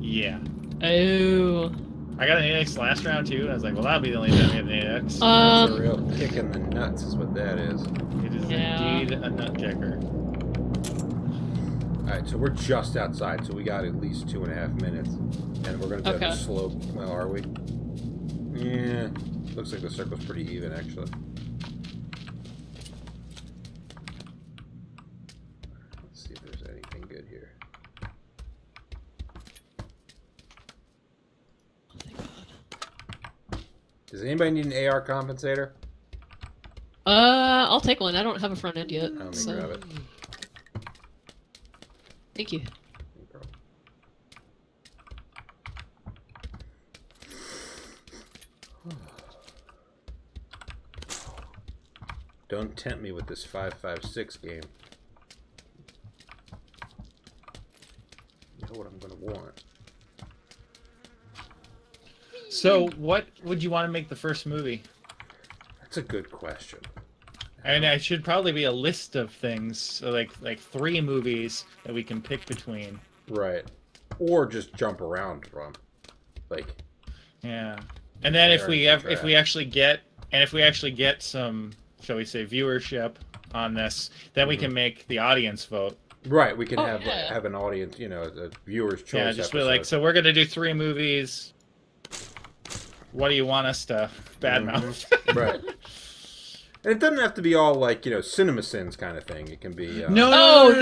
B: Yeah.
C: Oh.
B: I got an 8X last round too, and I was like, well, that'll be the only time we have an 8X.
A: That's a real kick in the nuts is what that is.
B: It is
C: Yeah.
B: indeed a nut kicker.
A: Alright, so we're just outside, so we got at least 2.5 minutes. And we're going to do the slope. Well, are we? Yeah. Looks like the circle's pretty even, actually. Let's see if there's anything good here.
C: Oh, thank God.
A: Does anybody need an AR compensator?
C: I'll take one. I don't have a front end yet.
A: Let me
C: So.
A: grab it.
C: Thank you.
A: No problem. Don't tempt me with this 5.56 game. You know what I'm gonna want.
B: So, what would you want to make the first movie?
A: That's a good question.
B: And it should probably be a list of things, so like 3 movies that we can pick between.
A: Right. Or just jump around from. Like.
B: Yeah. And then if we actually get some, shall we say, viewership on this, then we can make the audience vote.
A: Right, we can have
C: yeah.
A: have an audience, you know, a viewer's choice.
B: Yeah, just be like, so we're gonna do 3 movies. What do you want us to badmouth?
A: Right. And it doesn't have to be all like, you know, cinema sins kind of thing. It can be
B: No.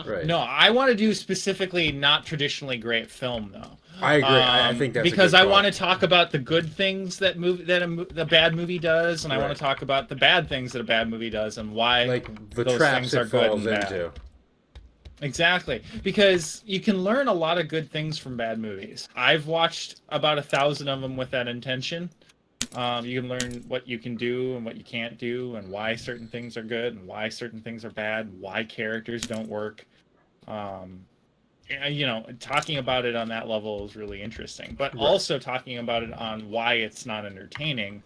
A: Right.
B: No, I want to do specifically not traditionally great film though.
A: I agree. I think that's
B: because
A: a good
B: I
A: call.
B: want to talk about the good things that a bad movie does, and I want to talk about the bad things that a bad movie does, and why
A: like the
B: those
A: traps
B: things are
A: it
B: good
A: falls
B: and bad.
A: into.
B: Exactly, because you can learn a lot of good things from bad movies. I've watched about 1,000 of them with that intention. You can learn what you can do and what you can't do, and why certain things are good and why certain things are bad, why characters don't work. You know, talking about it on that level is really interesting, but also talking about it on why it's not entertaining,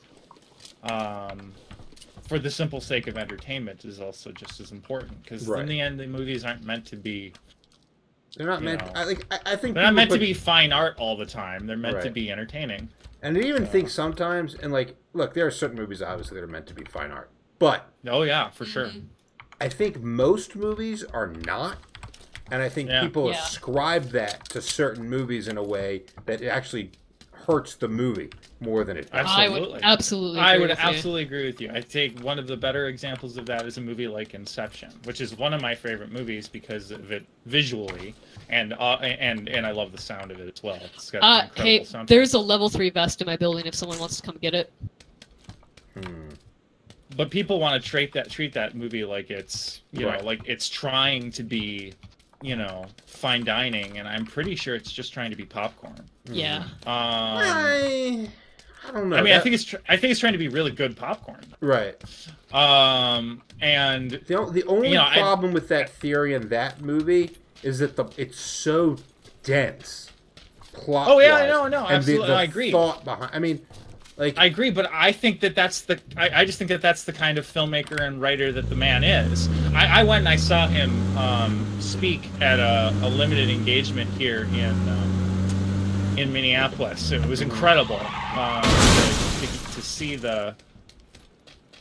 B: for the simple sake of entertainment, is also just as important. Because in the end, the movies aren't meant to be.
A: They're not meant. I think
B: they're not meant to be fine art all the time. They're meant to be entertaining.
A: And I even think sometimes, and like, look, there are certain movies obviously that are meant to be fine art, but
B: oh yeah, for sure.
A: I think most movies are not. And I think people ascribe that to certain movies in a way that it actually hurts the movie more than it does.
B: Absolutely. I would absolutely
C: agree
B: agree with you. I think one of the better examples of that is a movie like Inception, which is one of my favorite movies because of it visually, and I love the sound of it as well. It's got incredible sound.
C: There's a level 3 vest in my building if someone wants to come get it.
B: But people want to treat that movie like it's know, like it's trying to be, you know, fine dining, and I'm pretty sure it's just trying to be popcorn.
C: Yeah.
A: I don't know.
B: I mean, I think it's trying to be really good popcorn.
A: Right.
B: And
A: the only problem with that theory in that movie is that it's so dense. Plot.
B: Oh yeah, no, absolutely,
A: the
B: I agree.
A: Thought behind. I mean. Like, I
B: agree, but I think that's the kind of filmmaker and writer that the man is. I went and I saw him speak at a limited engagement here in Minneapolis. It was incredible to see the.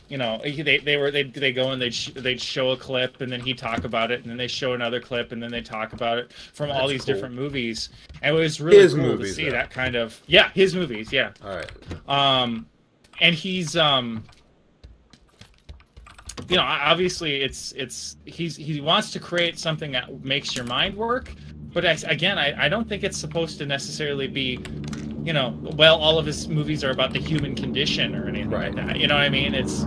B: You know, they go and they'd show a clip, and then he'd talk about it, and then they show another clip, and then they talk about it from all these different movies, and it was really cool to see that kind of his movies, All
A: right.
B: And he's you know, obviously he wants to create something that makes your mind work, But again, I don't think it's supposed to necessarily be, you know, well, all of his movies are about the human condition or anything like that. You know what I mean? It is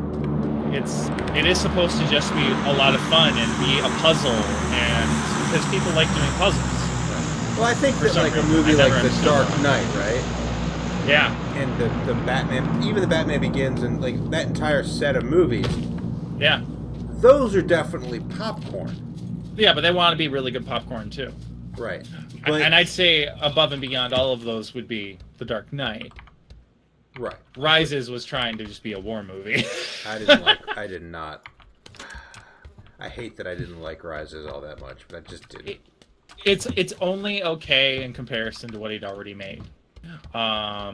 B: supposed to just be a lot of fun and be a puzzle, and because people like doing puzzles.
A: Well, I think that like a movie like The Dark Knight, right?
B: Yeah.
A: And the Batman, even the Batman Begins, and like that entire set of movies.
B: Yeah.
A: Those are definitely popcorn.
B: Yeah, but they want to be really good popcorn too.
A: Right.
B: And I'd say above and beyond all of those would be The Dark Knight.
A: Right.
B: Rises was trying to just be a war movie.
A: I did not. I hate that I didn't like Rises all that much, but I just didn't.
B: It's only okay in comparison to what he'd already made.
A: I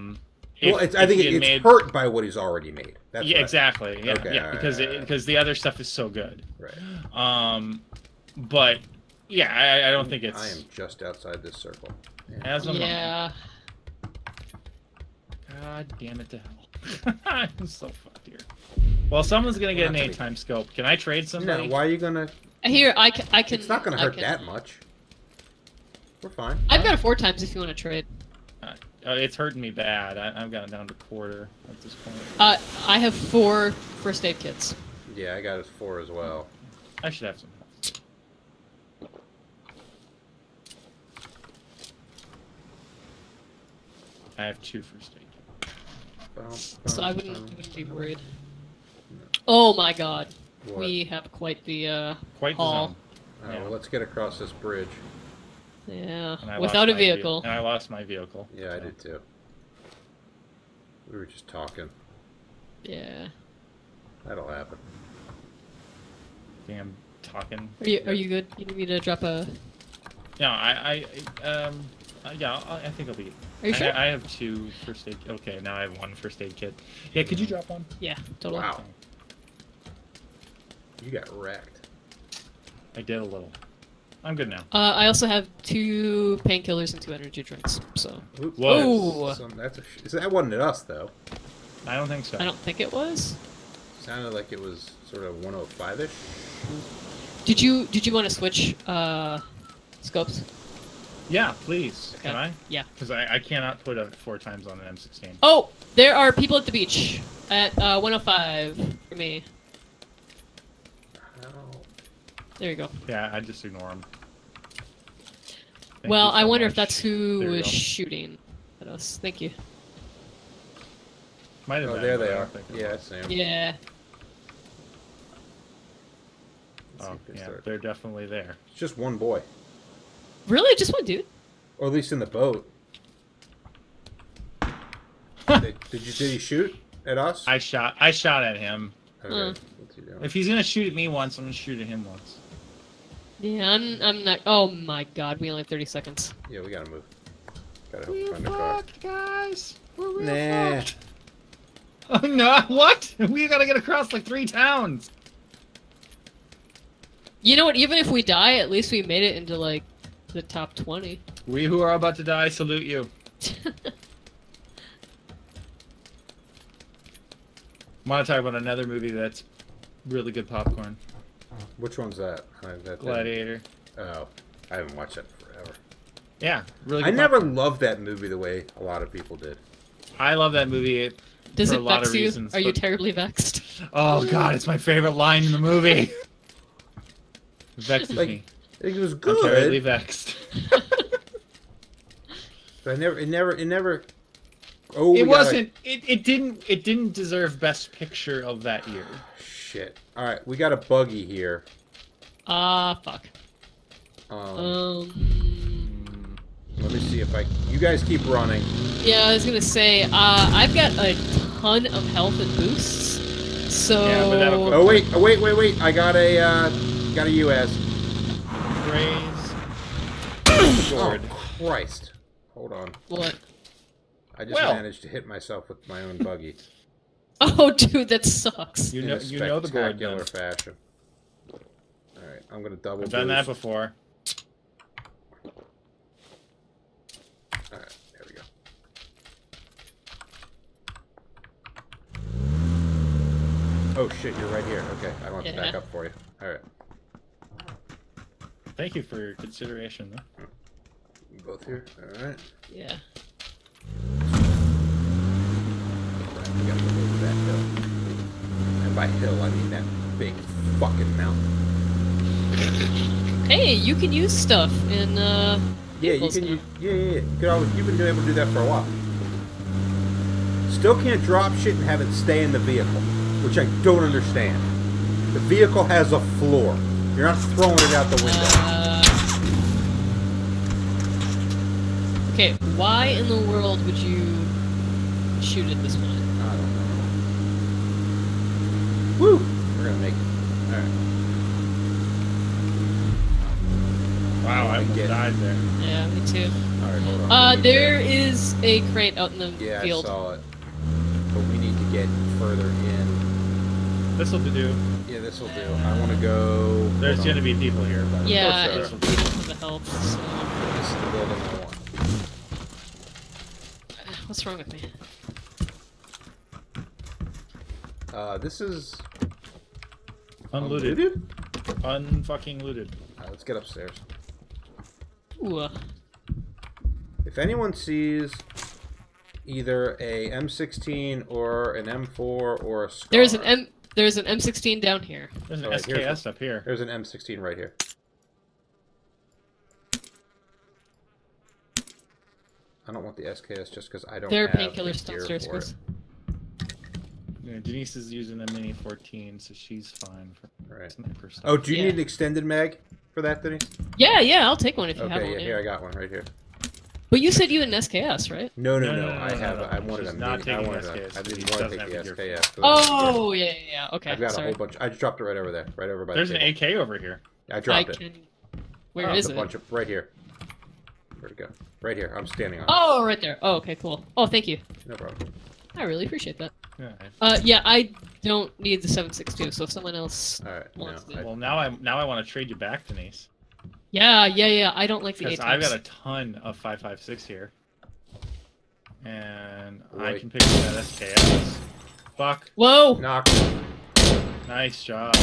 A: think it's hurt by what he's already made. That's
B: exactly. Yeah,
A: okay,
B: yeah. Because the other stuff is so good.
A: Right.
B: But yeah, I don't think it's.
A: I am just outside this circle.
C: Yeah.
B: God damn it to hell! I'm so fucked here. Well, someone's gonna get an 8-time scope. Can I trade somebody?
A: No. Why are you gonna?
C: Here, I can.
A: It's not gonna hurt that much. We're fine.
C: I've got a 4 times if you want to trade.
B: It's hurting me bad. I've got it down to quarter at this point.
C: I have 4 first aid kits.
A: Yeah, I got it 4 as well.
B: I should have some. I have 2 first aid.
C: So I wouldn't be worried. Oh my god.
A: What?
C: We have quite the
B: quite
C: haul.
A: The zone. Well, let's get across this bridge.
C: Yeah, without a vehicle.
B: And I lost my vehicle.
A: Yeah, I did too. We were just talking.
C: Yeah.
A: That'll happen.
B: Damn talking.
C: Are you good? You need me to drop a...
B: No, yeah, I think I'll be...
C: Are you sure?
B: I have 2 first aid... Okay, now I have 1 first aid kit. Yeah, could you drop one?
C: Yeah, totally.
A: Wow. You got wrecked.
B: I did a little. I'm good now.
C: I also have 2 painkillers and 2 energy drinks, so...
B: Whoa!
A: That wasn't at us, though.
B: I don't think so.
C: I don't think it was.
A: Sounded like it was sort of 105-ish.
C: Did you want to switch scopes?
B: Yeah, please.
C: Okay.
B: Can I?
C: Yeah.
B: Because I cannot put a 4 times on an M16.
C: Oh! There are people at the beach at 105 for me.
A: Oh.
C: There you go.
B: Yeah, I just ignore them.
C: Well, I wonder if that's who was shooting at us. Thank you.
B: Might have been,
A: there they
B: but I
A: are.
B: don't think it
A: Yeah,
B: was.
A: Sam.
C: Yeah.
B: Oh, yeah, they're definitely there.
A: It's just one boy.
C: Really? Just one dude?
A: Or at least in the boat. Did he shoot at us?
B: I shot at him.
A: Okay. What's he doing?
B: If he's gonna shoot at me once, I'm gonna shoot at him once.
C: Yeah, I'm not... Oh my god, we only have 30 seconds.
A: Yeah, we gotta move. Gotta
B: We're
A: find a car.
B: fucked, guys. We're real
A: Nah.
B: fucked. Oh no! What? We gotta get across like 3 towns.
C: You know what? Even if we die, at least we made it into, like, the top 20.
B: We who are about to die salute you. I want to talk about another movie that's really good popcorn.
A: Which one's that?
B: Gladiator.
A: Oh, I haven't watched that in forever.
B: Yeah, really good
A: I never
B: popcorn.
A: loved that movie the way a lot of people did.
B: I love that movie
C: Does
B: for
C: it
B: a lot
C: vex
B: of
C: you?
B: reasons.
C: Are you
B: but-
C: terribly vexed?
B: Oh god, it's my favorite line in the movie. It vexes
A: Like,
B: me.
A: it was
B: I'm terribly
A: good,
B: vexed.
A: but it never.
B: It
A: Oh, we gotta-
B: wasn't. It didn't deserve Best Picture of that year.
A: Shit. All right, we got a buggy here.
C: Fuck.
A: Let me see if I. You guys keep running.
C: Yeah, I was gonna say, I've got a ton of health and boosts, so...
B: Yeah, but that'll go-
A: Oh wait! I got a US.
B: Praise
A: Oh
B: Lord.
A: Christ! Hold on.
C: What?
A: I just
B: Well.
A: managed to hit myself with my own buggy
C: Oh, dude, that sucks.
B: You
A: in
B: know
A: a
B: the Gord.
A: spectacular
B: then.
A: fashion. All right, I'm gonna double.
B: I've done that
A: boost.
B: before.
A: All right, there we go. Oh shit, you're right here. Okay, I want to back
C: Yeah.
A: up for you. All right.
B: Thank you for your consideration, though.
A: Both here. All right.
C: Yeah.
A: Right, we gotta go over that hill. And by hill, I mean that big fucking mountain.
C: Hey, you can use stuff in
A: Yeah, you can.
C: now.
A: Yeah. You could always, you've been able to do that for a while. Still can't drop shit and have it stay in the vehicle, which I don't understand. The vehicle has a floor. You're not throwing it out the window.
C: Okay, why in the world would you shoot at this one?
A: I don't know. Woo! We're gonna make it. Alright.
B: Wow, I almost died there.
C: Yeah, me too.
A: Alright, hold on.
C: There is a crate out in the field.
A: Yeah, I saw it. But we need to get further in.
B: This'll do.
A: Yeah, this'll do. I want to go...
B: There's gonna be people here. But
C: Yeah,
A: Of course
C: it's
A: there are.
C: for the health. So.
A: This is the building I want.
C: What's wrong with me?
A: This is...
B: unlooted.
A: Unlooted?
B: Unfucking looted.
A: Alright, let's get upstairs.
C: Ooh.
A: If anyone sees either a M16 or an M4 or a SCAR...
C: There's an M16 down here.
B: There's an
A: Alright, here's
B: SKS up here.
A: There's an M16 right here. I don't want the SKS just because I don't
C: There are
A: have
C: painkillers
A: the gear
C: downstairs,
A: for
C: Chris.
A: it.
B: Yeah, Denise is using a Mini 14, so she's fine for
A: Right.
B: sniper stuff.
A: Oh, do you
C: Yeah.
A: need an extended mag for that, Denise?
C: Yeah, I'll take one if you have
A: Okay,
C: one.
A: yeah,
C: Yeah.
A: here, I got one right here.
C: But you said you had an SKS, right?
A: No,
B: No,
A: I have.
B: no.
A: I wanted
B: She's
A: a
B: not
A: mini. I
B: taking
A: wanted
B: SKS.
A: I didn't
B: She
A: want to
B: doesn't
A: take
B: have
A: the
B: the gear.
A: SKS.
C: Oh, yeah. Okay,
A: I've got
C: sorry.
A: a whole bunch. I just dropped it right over there, right over by
B: There's
A: the
B: an
A: table.
B: AK over here.
A: I dropped it.
C: Where
B: Oh,
C: is
A: It's a
C: it?
A: bunch of right here. Where'd it go? Right here. I'm standing on it.
C: Oh, right there. Oh, okay, cool. Oh, thank you.
A: No problem.
C: I really appreciate that.
B: Yeah.
C: Yeah, I don't need the 7.62, so if someone else
A: All right.
C: wants
A: No,
C: it.
B: Well, now I want to trade you back, Denise.
C: Yeah. I don't like the
B: Because
C: 8
B: I've
C: times.
B: got a ton of 5.56 here. And I
A: Right.
B: can pick up that SKS. Fuck.
C: Whoa!
A: knock.
B: Nice job.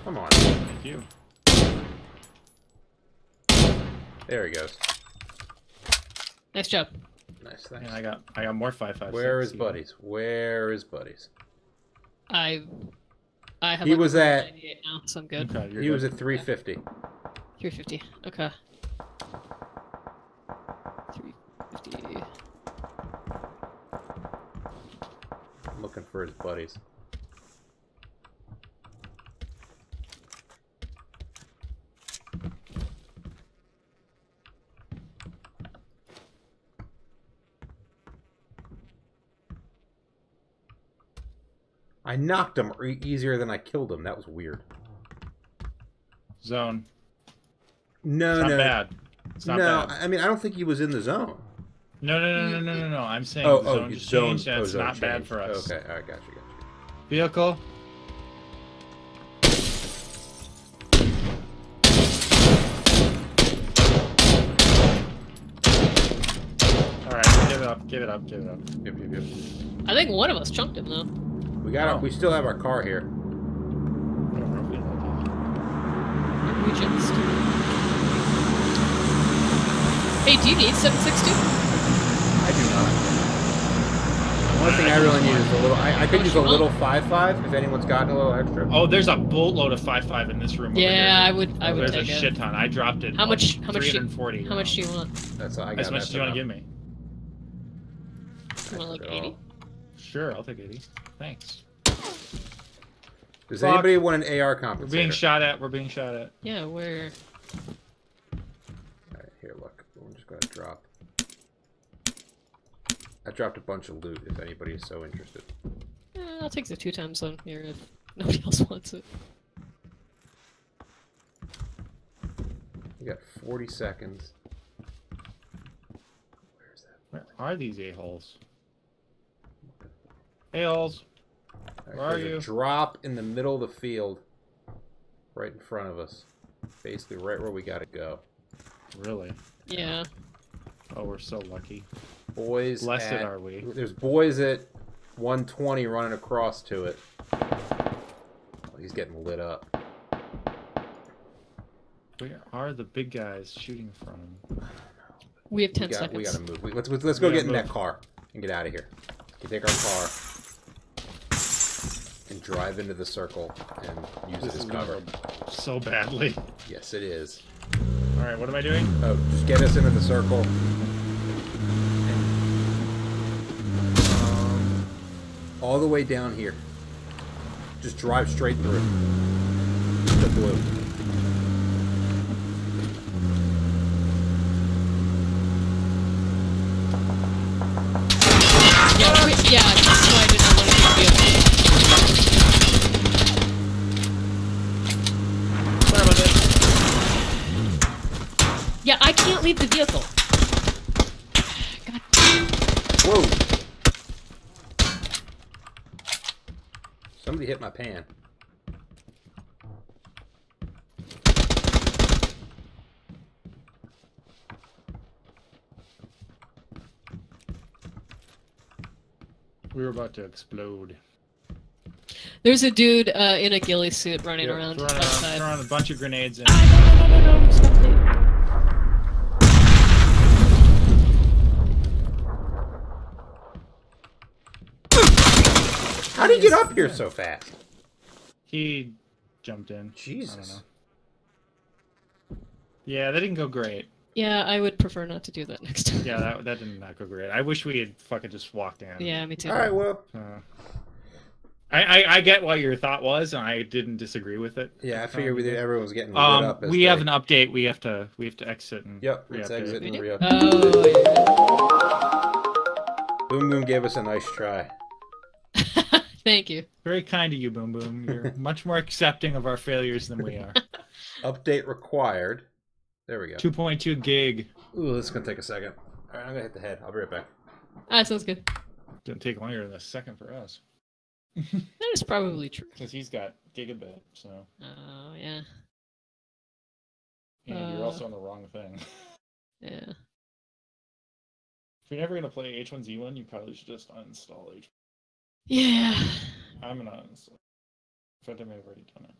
A: Come on.
B: Thank you.
A: There he goes.
C: Nice job.
A: Nice. Thanks.
B: And I got more 5.56.
A: Where is Buddies? Where is Buddies?
C: I have.
A: He
C: like
A: was at-
C: 98 now, so I'm good.
B: Okay, you're
A: He was
B: good.
A: at 350.
C: 350. Okay. 350.
A: I'm looking for his buddies. I knocked him easier than I killed him. That was weird.
B: Zone.
A: No,
B: It's not
A: no.
B: bad. It's not
A: No,
B: bad.
A: I mean, I don't think he was in the zone.
B: No. I'm saying
A: Oh,
B: the
A: oh,
B: zone just
A: zone.
B: changed, and
A: Oh,
B: it's
A: zone
B: not bad
A: changed.
B: for us.
A: Okay, all right, gotcha.
B: Vehicle. Alright, give it up.
A: Yep.
C: I think one of us chunked him though.
A: We got.
B: Oh.
A: We still have our car here.
B: I don't know if we like
C: We just. Hey, do you need 7.62?
A: I do not. One thing I really need is a little. I could use a little 5.5 if anyone's gotten a little extra.
B: it. Oh, there's a boatload of 5.5 in this room.
C: Yeah,
B: over here.
C: I would
B: There's
C: take
B: a
C: it.
B: shit ton. I dropped it.
C: How much?
B: 340.
C: How much do you want?
A: That's I got.
B: As much
A: that's
B: as you want to
A: enough.
B: give me?
C: You want like 80?
B: Sure, I'll take 80. Thanks.
A: Does
B: Fuck.
A: anybody want an AR compensator?
B: We're being shot at. We're being shot at.
C: Yeah, where?
A: All right, here, look. I'm just gonna drop. I dropped a bunch of loot. If anybody is so interested.
C: I'll take the 2 times on here if nobody else wants it.
A: We got 40 seconds. Where is that?
B: Where are these a-holes? A-holes.
A: All right,
B: Where are
A: there's
B: you?
A: A drop in the middle of the field, right in front of us. Basically, right where we gotta go.
B: Really?
C: Yeah.
B: Oh, we're so lucky.
A: Boys.
B: Blessed
A: at,
B: are we.
A: There's boys at 120 running across to it. Oh, he's getting lit up.
B: Where are the big guys shooting from?
C: We have 10 seconds.
A: We gotta move. Let's go get in that car and get out of here. We take our car and drive into the circle and use it as cover.
B: So badly.
A: Yes, it is.
B: All right, what am I doing?
A: Oh, just get us into the circle. All the way down here. Just drive straight through. The blue.
C: Yeah, that's why I did not want to take the vehicle.
B: Sorry about this.
C: Yeah, I can't leave the vehicle. God.
A: Whoa! Somebody hit my pan.
B: We were about to explode.
C: There's a dude in a ghillie suit running around outside.
B: Throwing a bunch of grenades in.
C: No, stop it.
A: How did he get up here so fast?
B: He jumped in.
A: Jesus.
B: I don't know. Yeah, that didn't go great.
C: Yeah, I would prefer not to do that next time.
B: Yeah, that did not go great. I wish we had fucking just walked in.
C: Yeah, me too.
A: Alright, well.
B: I get what your thought was, and I didn't disagree with it.
A: Yeah, I figured everyone was getting lit up.
B: We have an update. We have to exit and
A: Yep, let's exit and re-up.
C: Oh, yeah.
A: Boom Boom gave us a nice try.
C: Thank you.
B: Very kind of you, Boom Boom. You're much more accepting of our failures than we are.
A: Update required. There we go.
B: 2.2 gig.
A: Ooh, this is gonna take a second. Alright, I'm gonna hit the head. I'll be right back.
C: Ah, sounds good.
B: Didn't take longer than a second for us.
C: That is probably true.
B: Because he's got gigabit, so.
C: Oh, yeah.
B: And you're also on the wrong thing.
C: Yeah.
B: If you're never going to play H1Z1, you probably should just uninstall H1.
C: Yeah.
B: I'm going to uninstall. In fact, I may have already done it.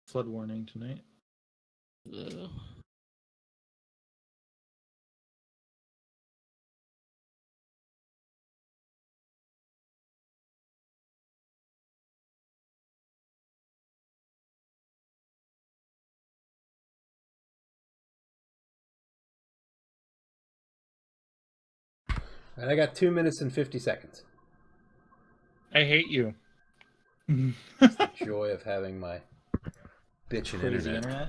B: Flood warning tonight.
C: Ugh.
A: And I got 2 minutes and 50 seconds.
B: I hate you.
A: It's the joy of having my bitchin'
B: Crazy
A: internet.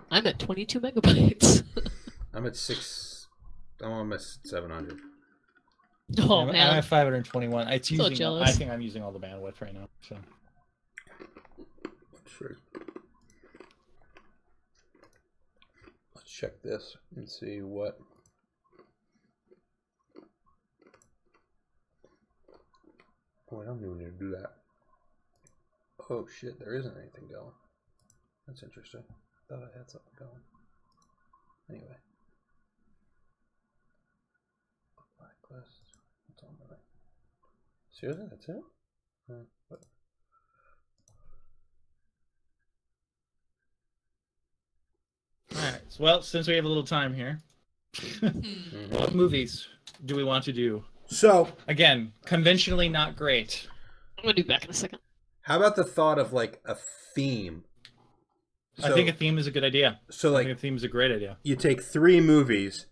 C: I'm at 22 megabytes.
A: I'm at 6. I'm almost 700.
C: Oh,
B: I'm
C: man.
B: at 521. It's
C: So
B: using.
C: jealous.
B: I think I'm using all the bandwidth right now. So.
A: Sure. Let's check this and see what. Oh, I don't even need to do that. Oh shit, there isn't anything going. That's interesting. Thought I had something going. Anyway. Blacklist. What's on the right? Seriously, that's it? What?
B: Alright, well, since we have a little time here, what movies do we want to do?
A: So,
B: Again, conventionally not great.
C: I'm going to be back in a second.
A: how about the thought of like a theme?
B: I think a theme is a good idea.
A: So
B: I
A: like
B: think a theme is a great idea.
A: you take 3 movies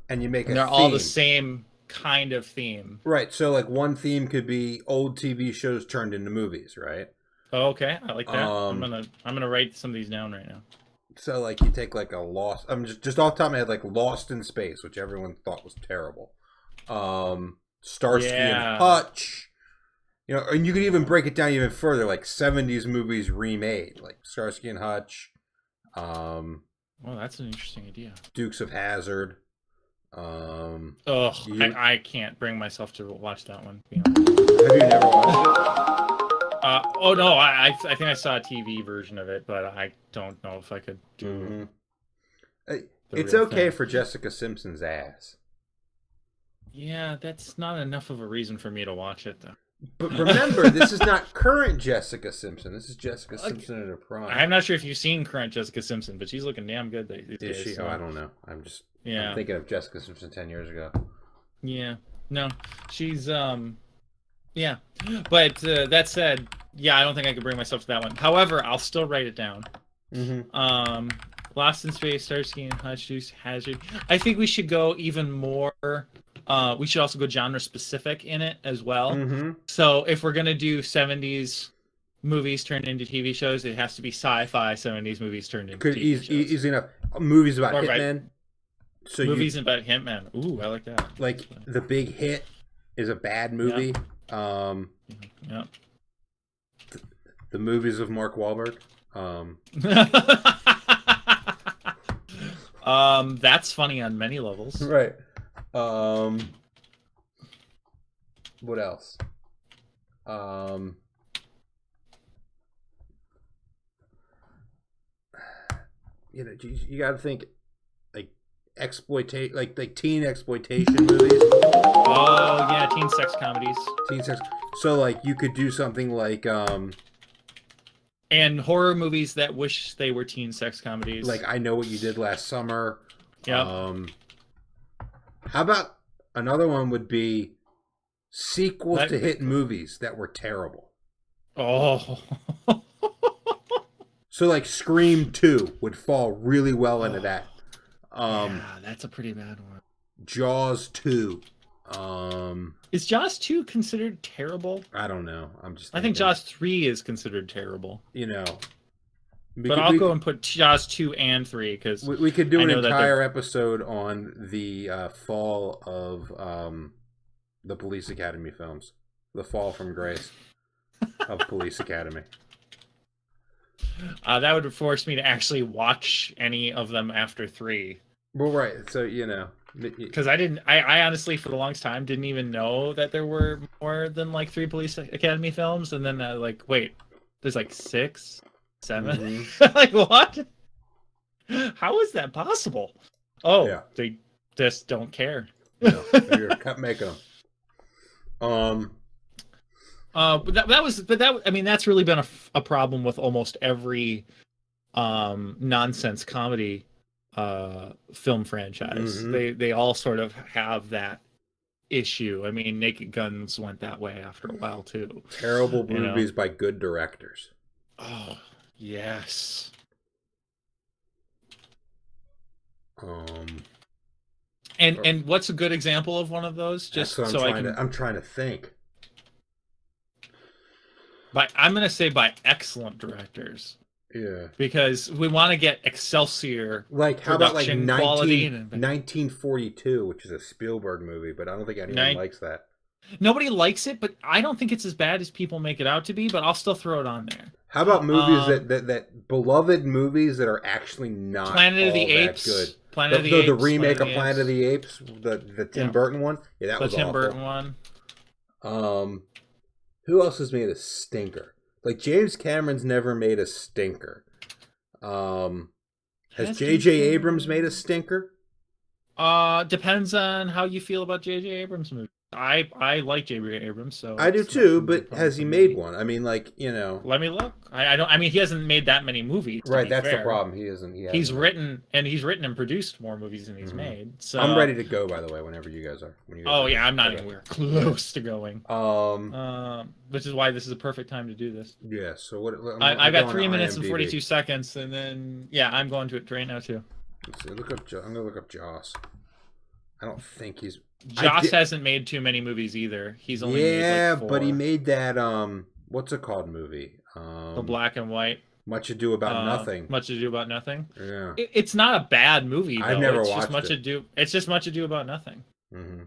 A: and you make a
B: And they're
A: theme.
B: all the same kind of theme.
A: Right, so like one theme could be old TV shows turned into movies, right?
B: Oh, okay, I like that.
A: Um,
B: I'm gonna write some of these down right now.
A: So like you take like a Lost. I'm just off the top of my head, like Lost in Space, which everyone thought was terrible. Starsky
B: Yeah.
A: and Hutch. You know, and you could even break it down even further, like 70s movies remade, like Starsky and Hutch,
B: Well, that's an interesting idea.
A: Dukes of Hazzard.
B: I can't bring myself to watch that one.
A: Have you never watched
B: Oh no, I think I saw a TV version of it, but I don't know if I could do.
A: It's okay for Jessica Simpson's ass.
B: Yeah, that's not enough of a reason for me to watch it, though.
A: But remember, this is not current Jessica Simpson. This is Jessica Simpson in her prime.
B: I'm not sure if you've seen current Jessica Simpson, but she's looking damn good these days.
A: Is she?
B: So.
A: Oh, I don't know. I'm thinking of Jessica Simpson 10 years ago.
B: Yeah. No, she's yeah. But that said, yeah, I don't think I could bring myself to that one. However, I'll still write it down. Lost in Space, Starsky and Hutch, Dukes of Hazzard. I think we should go even more. We should also go genre specific in it as well. So if we're gonna do 70s movies turned into TV shows, it has to be sci-fi 70s movies turned into TV shows.
A: Easy enough. Movies about hitmen.
B: Right. So movies about hitmen. Ooh, I like that.
A: Like The Big Hit is a bad movie.
B: Yeah.
A: The movies of Mark Wahlberg.
B: That's funny on many levels.
A: Right. What else? You know, you got to think like like teen exploitation movies.
B: Oh yeah, teen sex comedies.
A: Teen sex. So like you could do something like
B: and horror movies that wish they were teen sex comedies.
A: Like I Know What You Did Last Summer.
B: Yeah.
A: How about another one would be sequels to hit movies that were terrible.
B: Oh.
A: So like Scream 2 would fall really well into that.
B: Yeah, that's a pretty bad one.
A: Jaws 2.
B: Is Jaws 2 considered terrible?
A: I don't know.
B: I think Jaws 3 is considered terrible.
A: You know.
B: But I'll go and put Jaws 2 and 3 because
A: we could do an entire episode on the fall of the Police Academy films. The fall from grace of Police Academy.
B: That would force me to actually watch any of them after 3.
A: Well, right. So, you know.
B: Because I honestly, for the longest time, didn't even know that there were more than like 3 Police Academy films. And then wait, there's like 6, 7? Like, what? How is that possible? Oh, yeah. They just don't care.
A: No, you're making them.
B: I mean, that's really been a problem with almost every nonsense comedy film franchise. They all sort of have that issue. I mean, Naked Guns went that way after a while too.
A: Terrible movies by good directors.
B: Oh, yes. And what's a good example of one of those? Just so
A: I'm trying to think.
B: I'm going to say by excellent directors.
A: Yeah.
B: Because we want to get Excelsior.
A: Like, how about like 1942, which is a Spielberg movie, but I don't think anyone likes that.
B: Nobody likes it, but I don't think it's as bad as people make it out to be, but I'll still throw it on there.
A: How about movies that beloved movies that are actually not
B: Planet of the Apes.
A: Good?
B: Planet of the Apes.
A: The remake of Planet of the Apes, the Tim Burton one. Yeah, that was awful.
B: The Tim Burton one.
A: Who else has made a stinker? Like James Cameron's never made a stinker. Has J.J. Abrams made a stinker?
B: Depends on how you feel about J.J. Abrams movies. I like J.J. Abrams, so
A: I do too. But has he made one? I mean, like, you know.
B: Let me look. I don't. I mean, he hasn't made that many movies.
A: Right, that's the problem. He isn't.
B: He's written and produced more movies than he's made. So
A: I'm ready to go. By the way, whenever you guys are.
B: Yeah, I'm not anywhere close to going. Which is why this is a perfect time to do this.
A: Yeah. So what?
B: I got 3 minutes and 42 seconds, and then I'm going to it right now too.
A: Let's see. I'm gonna look up Joss. I don't think he's.
B: Joss hasn't made too many movies either. He's only made like 4.
A: But he made that what's it called movie?
B: The black and white.
A: Much Ado About Nothing.
B: Much Ado About Nothing.
A: Yeah.
B: It's not a bad movie. Though.
A: I've never watched it.
B: It's just Much Ado About Nothing.
A: Mm-hmm.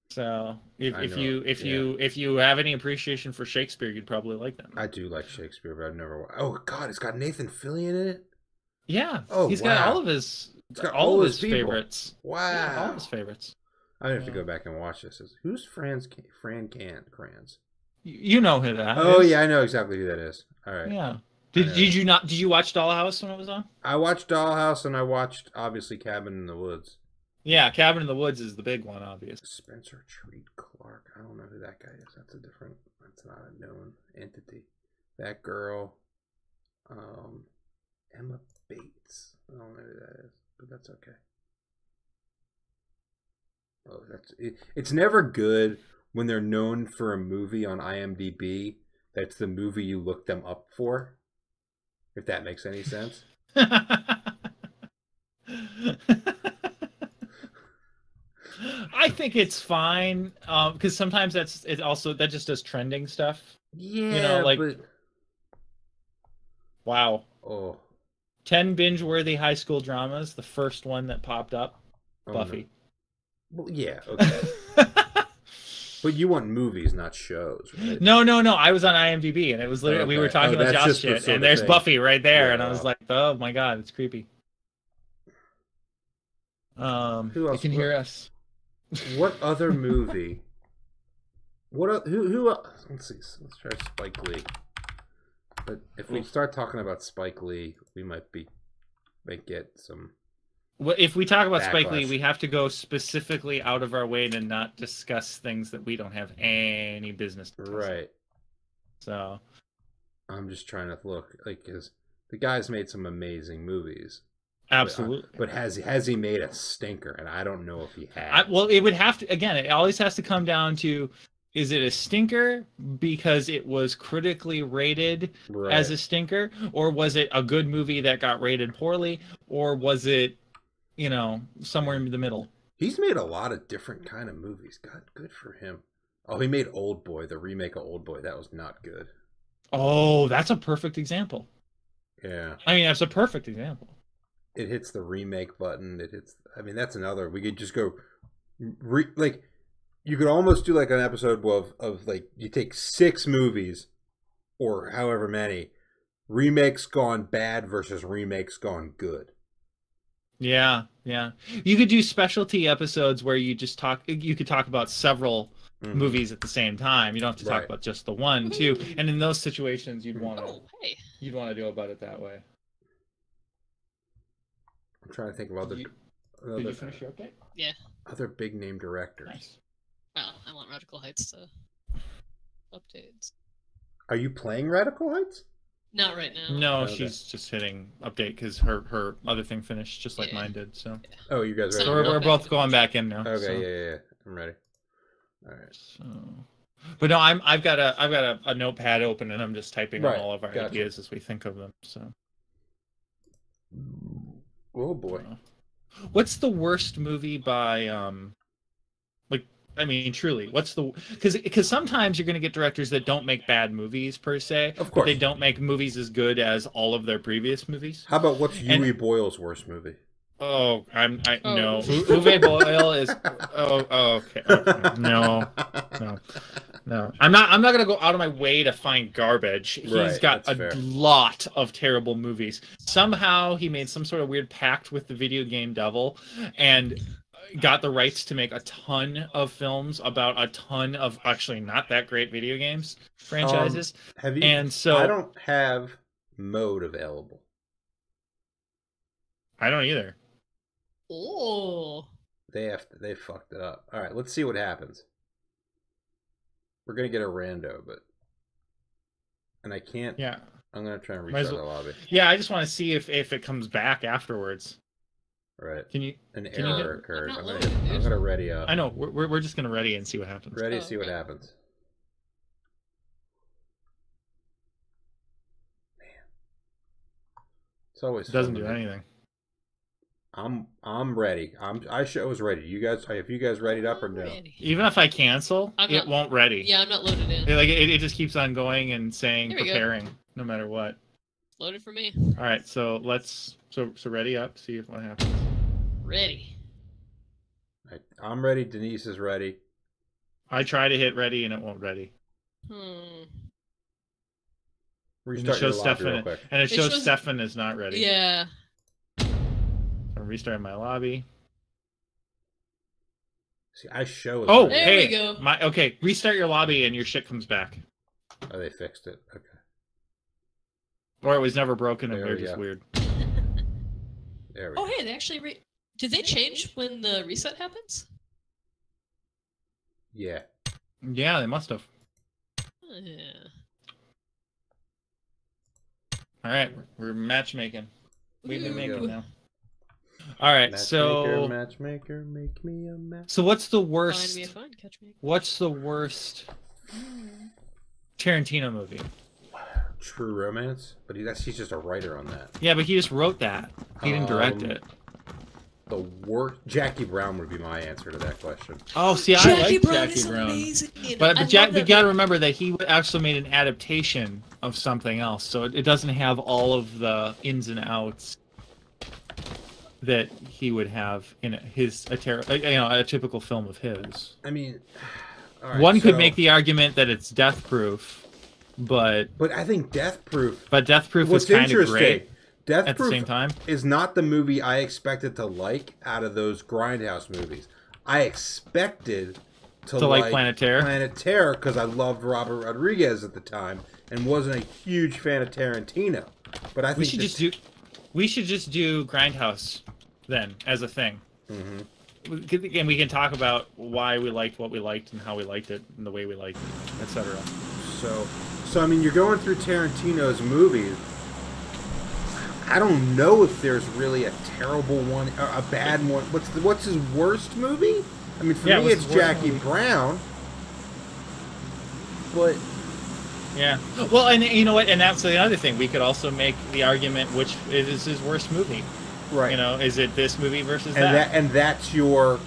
B: So if
A: know,
B: you have any appreciation for Shakespeare, you'd probably like that.
A: I do like Shakespeare, but I've never. Oh God, it's got Nathan Fillion in it.
B: Yeah.
A: Oh,
B: he's got all of
A: It's
B: his
A: got
B: all of his
A: people.
B: favorites.
A: Wow.
B: Yeah, all of his favorites.
A: I have to go back and watch this. Who's Fran Kranz?
B: You know who that
A: Oh
B: is.
A: yeah, I know exactly who that is. All right.
B: Yeah. Did you watch Dollhouse when it was on?
A: I watched Dollhouse and I watched obviously Cabin in the Woods.
B: Yeah, Cabin in the Woods is the big one, obviously.
A: Spencer Treat Clark. I don't know who that guy is. That's not a known entity. That girl, Emma Bates. I don't know who that is, but that's okay. Oh, it's never good when they're known for a movie on IMDb that's the movie you look them up for. If that makes any sense.
B: I think it's fine because sometimes that just does trending stuff.
A: Yeah, but
B: wow.
A: Oh,
B: 10 binge-worthy high school dramas. The first one that popped up, Buffy.
A: No. Well, yeah, okay. But you want movies, not shows, right?
B: No. I was on IMDb, and it was literally we were talking about Josh shit, and there's Buffy right there, and I was like, oh my god, it's creepy. Who else? You can hear us.
A: What other movie? Who? Let's see. Let's try Spike Lee. But if we start talking about Spike Lee, we might get some.
B: Well, if we talk about
A: backlash.
B: Spike Lee, we have to go specifically out of our way to not discuss things that we don't have any business to discuss.
A: Right.
B: So
A: I'm just trying to look, like, because the guy's made some amazing movies.
B: Absolutely.
A: But has he made a stinker? And I don't know if he has.
B: Well, it would have to, again, it always has to come down to, is it a stinker because it was critically rated as a stinker? Or was it a good movie that got rated poorly? Or was it, somewhere in the middle?
A: He's made a lot of different kind of movies. God, good for him. Oh, he made Old Boy, the remake of Old Boy. That was not good.
B: Oh, that's a perfect example.
A: Yeah.
B: I mean, that's a perfect example.
A: It hits the remake button. That's another. We could just go, you could almost do like an episode of like, you take 6 movies or however many, remakes gone bad versus remakes gone good.
B: Yeah. You could do specialty episodes where you could talk about several movies at the same time. You don't have to talk about just the one, too. And in those situations, you'd want to do about it that way.
A: I'm trying to think of other.
B: Did you finish your update?
C: Yeah.
A: Other big name directors.
B: Nice.
C: Oh, I want Radical Heights to updates.
A: Are you playing Radical Heights?
C: Not right now.
B: No,
A: Okay.
B: She's just hitting update because her other thing finished just like mine did. So.
A: Oh, you guys ready?
B: So we're both going back in now.
A: Okay,
B: so.
A: yeah. I'm ready. All right.
B: So, but no, I've got a notepad open and I'm just typing on all of our ideas as we think of them. So.
A: Oh boy.
B: What's the worst movie by truly, what's the, because sometimes you're going to get directors that don't make bad movies per se.
A: Of course.
B: But they don't make movies as good as all of their previous movies.
A: How about what's Uwe Boyle's worst movie?
B: No. Uwe Boyle is okay. No. I'm not gonna go out of my way to find garbage. He's got a lot of terrible movies. Somehow he made some sort of weird pact with the video game devil and got the rights to make a ton of films about a ton of actually not that great video games franchises.
A: Have you?
B: And so
A: I don't have Mode available.
B: I don't either.
C: Oh.
A: They fucked it up. All right, let's see what happens. We're gonna get a rando, and I can't.
B: Yeah.
A: I'm gonna try and restart the lobby.
B: Yeah, I just want to see if it comes back afterwards.
A: Right.
B: Can you?
A: An error occurred. I'm gonna ready up.
B: I know. We're just gonna ready and see what happens.
A: Ready to see what happens. Man, it's always
B: doesn't do anything.
A: I'm ready. I was ready. You guys, have you guys readied up or no?
B: Even if I cancel, it won't ready.
C: Yeah, I'm not loaded in.
B: It just keeps on going and saying preparing no matter what.
C: Loaded for me.
B: All right, so let's ready up. See what happens.
C: Ready.
A: I'm ready. Denise is ready.
B: I try to hit ready and it won't ready.
A: Restart your lobby real quick.
B: And it shows Stefan is not ready.
C: Yeah.
B: I'm restarting my lobby.
A: See, I show.
B: Oh,
C: there
B: hey,
C: we go.
B: Okay, restart your lobby and your shit comes back.
A: Oh, they fixed it. Okay.
B: Or it was never broken and
A: There
B: they're
A: we
B: just
A: go.
B: weird.
A: There we go.
C: Oh, hey, they actually did they change when the reset happens?
A: Yeah.
B: Yeah, they must have.
C: Yeah.
B: All right, we're matchmaking. We've been
C: Ooh.
B: making now. All right,
A: Matchmaker, make me a match.
B: so what's the worst?
C: Find me a fun catch me.
B: What's the worst Tarantino movie?
A: True Romance, but he's just a writer on that.
B: Yeah, but he just wrote that. He didn't direct it.
A: The worst Jackie Brown would be my answer to that question.
B: Oh, see, I like Jackie Brown.
C: Amazing.
B: But we got to remember that he actually made an adaptation of something else, so it doesn't have all of the ins and outs that he would have in a typical film of his.
A: I mean, all right,
B: one could make the argument that it's Death Proof, but
A: I think Death Proof.
B: But Death Proof was kind of great.
A: Death
B: at
A: Proof
B: the same time
A: is not the movie I expected to like out of those Grindhouse movies. I expected to like
B: Planet Terror.
A: Planet Terror because I loved Robert Rodriguez at the time and wasn't a huge fan of Tarantino. But I think
B: we should just do Grindhouse then as a thing.
A: Mm-hmm.
B: And we can talk about why we liked what we liked and how we liked it and the way we liked it, etc.
A: So I mean, you're going through Tarantino's movies. I don't know if there's really a terrible one or a bad one. What's his worst movie? I mean, for me, it's Jackie Brown. But
B: yeah, well, and you know what? And that's the other thing. We could also make the argument which is his worst movie. Right. You know, is it this movie versus that?
A: And that's your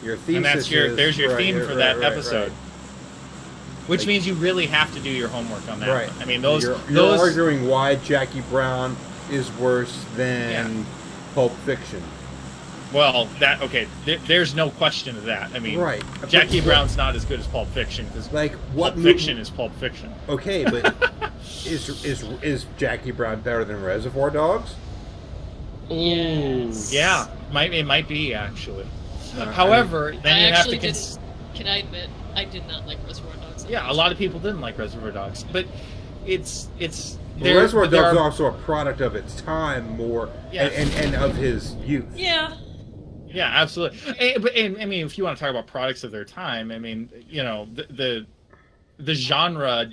A: thesis.
B: And that's there's your theme for that episode. Which means you really have to do your homework on that. Right. I mean,
A: you're arguing why Jackie Brown is worse than Pulp Fiction.
B: Well, there's no question of that. I mean, Jackie Brown's not as good as Pulp Fiction because Pulp Fiction is Pulp Fiction.
A: Okay, but is Jackie Brown better than Reservoir Dogs?
C: Yes.
B: Yeah, it might be actually. However, then you have to.
C: Can I admit I did not like Reservoir Dogs?
B: Yeah, a lot of people didn't like Reservoir Dogs, but it's.
A: Reservoir Dogs is also a product of its time more, and of his youth.
C: Yeah.
B: Yeah, absolutely. But I mean, if you want to talk about products of their time, I mean, you know, the genre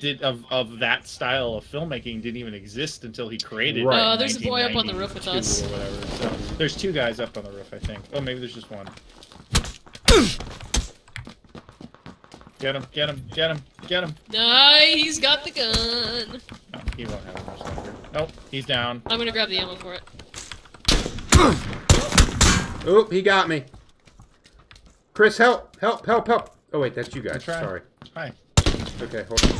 B: of that style of filmmaking didn't even exist until he created it.
C: There's a boy up on the roof with us.
B: Or whatever. So there's two guys up on the roof, I think. Oh, maybe there's just one. Get him, get him, get him, get him.
C: No, he's got the gun.
B: No, he won't have it much longer. Nope, he's down.
C: I'm gonna grab the ammo for it.
A: Oop, he got me. Chris, help! Help, help, help! Oh wait, that's you guys. Sorry.
B: Hi.
A: Okay, hold on.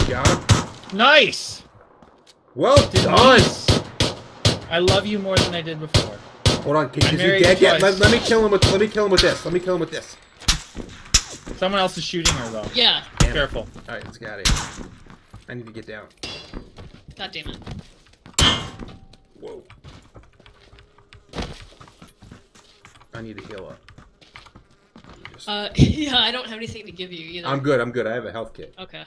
A: Got him?
B: Nice!
A: Well done!
B: I love you more than I did before.
A: Hold on, can you get let me kill him with this. Let me kill him with this.
B: Someone else is shooting her though.
C: Yeah.
B: Careful.
A: Alright, let's get out of here. I need to get down.
C: God damn it.
A: Whoa. I need to heal up.
C: Yeah, I don't have anything to give you either.
A: I'm good. I have a health kit.
C: Okay.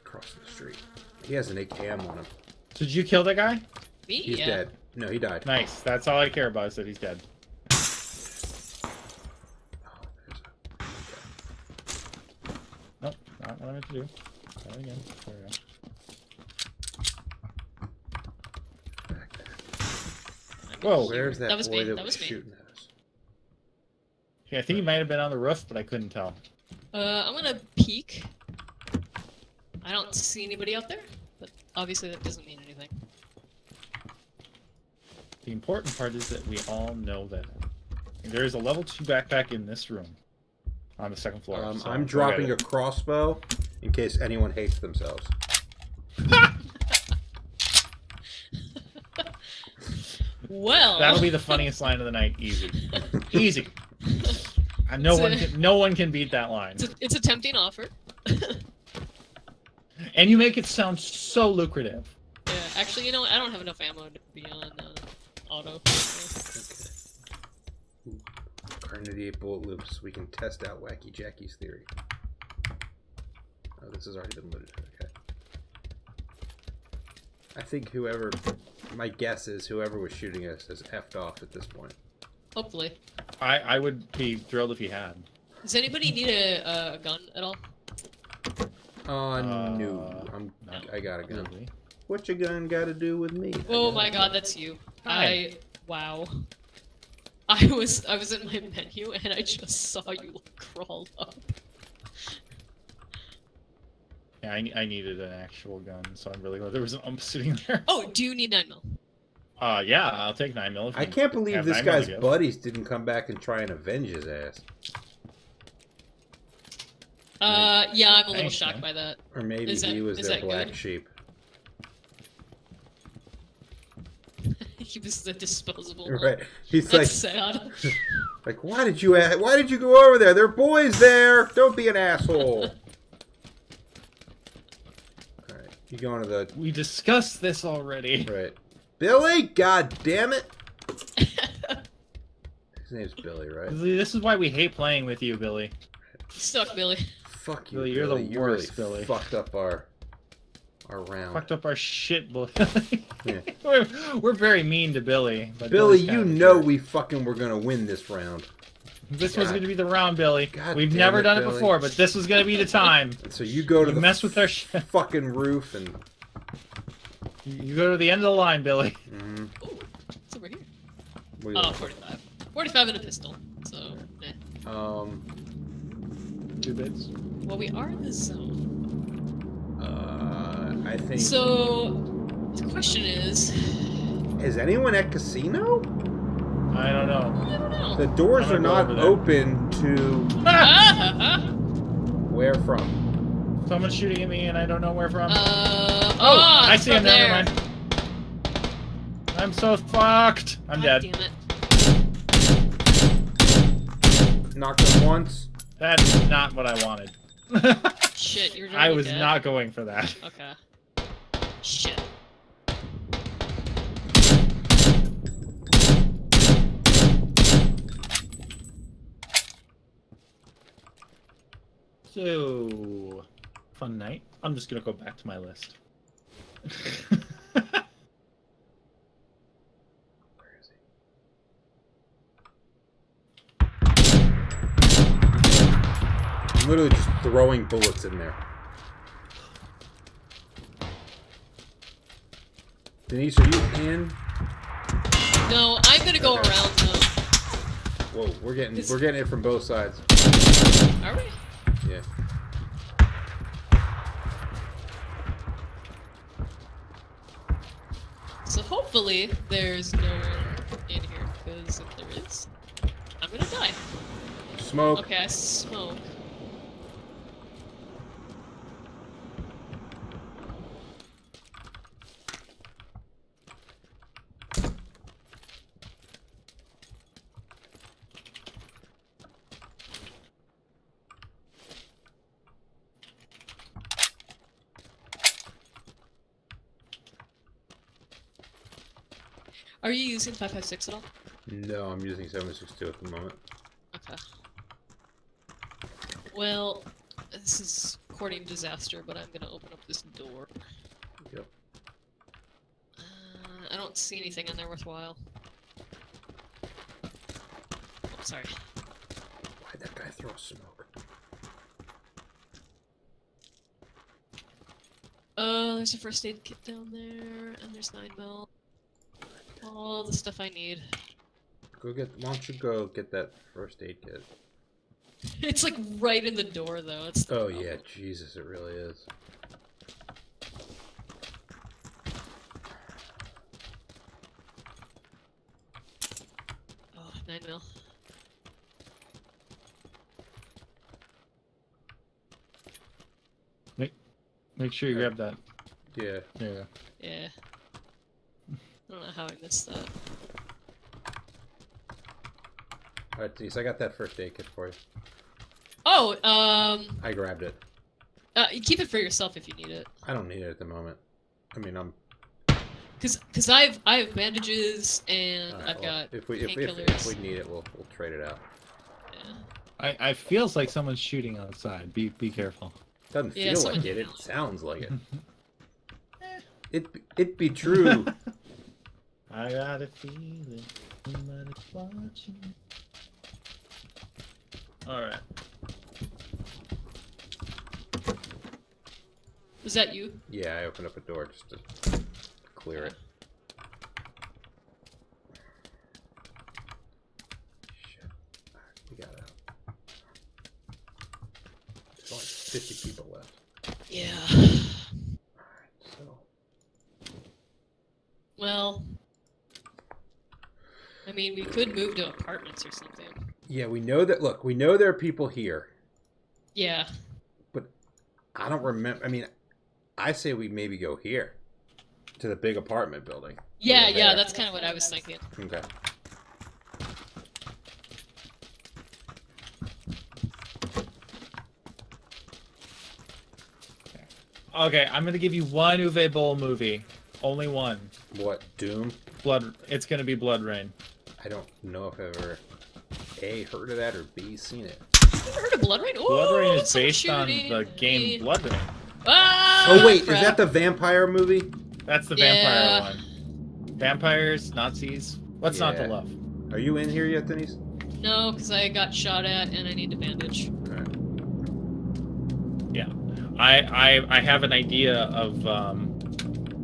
A: Across the street. He has an AKM on him.
B: Did you kill that guy?
C: Me?
A: He's dead. No, he died.
B: Nice. That's all I care about is that he's dead. Nope, not what I meant to do. Try it again. There we go. Whoa,
A: where's that
C: was
A: boy
C: me.
A: that was shooting at us?
B: Yeah, I think he might have been on the roof, but I couldn't tell.
C: I'm gonna peek. I don't see anybody out there, but obviously that doesn't mean anything.
B: The important part is that we all know that there is a level 2 backpack in this room on the second floor. So
A: I'm dropping a crossbow in case anyone hates themselves.
C: Well,
B: that'll be the funniest line of the night. Easy. Easy. No one can beat that line.
C: It's a tempting offer.
B: And you make it sound so lucrative.
C: Yeah, actually, you know what? I don't have enough ammo to be on auto. So.
A: Okay. Carnity bullet loops. We can test out Wacky Jackie's theory. Oh, this has already been looted. Okay. I think my guess is whoever was shooting us has effed off at this point.
C: Hopefully.
B: I would be thrilled if he had.
C: Does anybody need a gun at all?
A: No. I got a gun. Really? What your gun got to do with me?
C: Oh my god, that's you.
B: Hi.
C: Wow. I was in my menu and I just saw you like crawl up.
B: Yeah, I needed an actual gun, so I'm really glad there was an ump sitting there.
C: Oh, do you need 9mm?
B: Yeah, I'll take 9mm.
A: I can't believe this guy's buddies didn't come back and try and avenge his ass.
C: Yeah, I'm a little shocked by that.
A: Or maybe he was their black
C: good?
A: sheep.
C: He was the disposable
A: Right.
C: one.
A: He's
C: That's sad.
A: like, why did you go over there? There are boys there. Don't be an asshole. All right, you going to the?
B: We discussed this already.
A: Right, Billy. God damn it. His name's Billy, right?
B: This is why we hate playing with you, Billy.
C: Suck, Billy.
A: Fuck you,
B: Billy. You're
A: Billy.
B: the worst,
A: really
B: Billy.
A: Fucked up our round.
B: Fucked up our shit, Billy.
A: Yeah.
B: We're very mean to Billy. But
A: Billy, you know we fucking were gonna win this round.
B: This was gonna be the round, Billy.
A: God
B: We've
A: damn
B: never
A: it,
B: done
A: Billy.
B: it before, but this was gonna be the time.
A: And so you go to the
B: mess with our shit.
A: fucking roof and
B: You go to the end of the line, Billy.
A: Mm-hmm.
C: Ooh, it's over here.
A: What
C: Oh, 45. 45 in a pistol. So, eh.
B: 2 bits.
C: Well, we are in the zone.
A: I think.
C: So, the question is...
A: Is anyone at casino?
B: I don't know.
C: I don't know.
A: The doors are not open to. Where from?
B: Someone's shooting at me and I don't know where from.
C: I
B: see him. Never mind. I'm so fucked. I'm dead.
C: Damn it.
A: Knocked him once.
B: That's not what I wanted.
C: Shit, you're
B: I was
C: dead.
B: not going for that.
C: Okay. Shit.
B: So, fun night. I'm just gonna go back to my list.
A: Where is he? I'm literally just throwing bullets in there. Denise, are you in?
C: No, I'm gonna go
A: Okay.
C: around though.
A: Whoa, we're getting it from both sides.
C: Are we?
A: Yeah.
C: So hopefully there's no one in here, because if there is, I'm gonna die.
A: Smoke.
C: Okay, I smoke. Are you using 5.56 at all?
A: No, I'm using 7.62 at the moment.
C: Okay. Well, this is courting disaster, but I'm gonna open up this door.
A: Yep.
C: I don't see anything in there worthwhile. Oh, sorry.
A: Why'd that guy throw smoke?
C: There's a first aid kit down there, and there's 9mm. All the stuff I need.
A: Why don't you go get that first aid kit?
C: It's like right in the door, though. It's
A: Oh yeah, Jesus, it really is.
C: Oh, 9mm.
B: Make sure you grab that.
A: Yeah.
B: There you go.
C: Yeah. I don't know how I missed that.
A: All right, Denise, I got that first aid kit for you.
C: Oh,
A: I grabbed it.
C: you keep it for yourself if you need it.
A: I don't need it at the moment. I mean, I'm.
C: Cause I have bandages and
A: Right,
C: I've got
A: if we
C: painkillers.
A: need it, we'll trade it out.
C: Yeah.
B: I feels like someone's shooting outside. Be careful.
A: Doesn't
C: Yeah,
A: feel
C: someone
A: like it. It
C: yelled.
A: sounds like it. It be true.
B: I got a feeling somebody's watching. All right.
C: Was that you?
A: Yeah, I opened up a door just to clear it. Shit. Alright, we got out. There's only 50 people left.
C: Yeah.
A: Alright, so.
C: Well, I mean, we could move to apartments or something.
A: Yeah, we know that. Look, we know there are people here.
C: Yeah.
A: But I don't remember. I mean, I say we maybe go here. To the big apartment building.
C: Yeah,
A: Over
C: yeah,
A: there.
C: that's kind of what I was thinking.
A: Okay.
B: Okay, I'm gonna give you one Uwe Boll movie. Only one.
A: What, Doom?
B: Blood. It's gonna be Blood Rain.
A: I don't know if I've ever A, heard of that, or B, seen it.
C: You ever heard of Blood Rain? Ooh,
B: Blood Rain is
C: some
B: based on
C: shooting.
B: the game Blood Rain.
C: Ah,
A: Oh wait,
C: crap.
A: is that the vampire movie?
B: That's the
C: Yeah.
B: vampire one. Vampires, Nazis. What's not to
A: Yeah.
B: love?
A: Are you in here yet, Denise?
C: No, because I got shot at and I need to bandage.
A: Alright.
B: Yeah, I have an idea of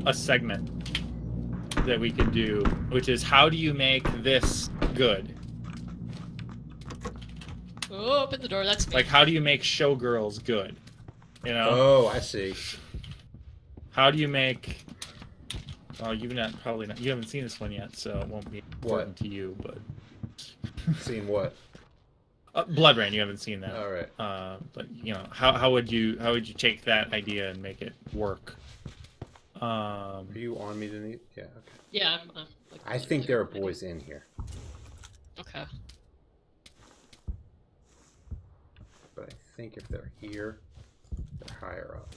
B: a segment that we could do, which is how do you make this good?
C: Oh, open the door. That's me.
B: Like, how do you make Showgirls good? You know?
A: Oh, I see.
B: How do you make? Oh, you've not probably not. You haven't seen this one yet, so it won't be important to you. But
A: Seen what?
B: Blood Rain, you haven't seen that.
A: Alright.
B: But you know, how would you take that idea and make it work?
A: Are you on me, Denise? Yeah, okay.
C: Yeah, I'm like,
A: I think there are boys in here.
C: Okay.
A: But I think if they're here, they're higher up.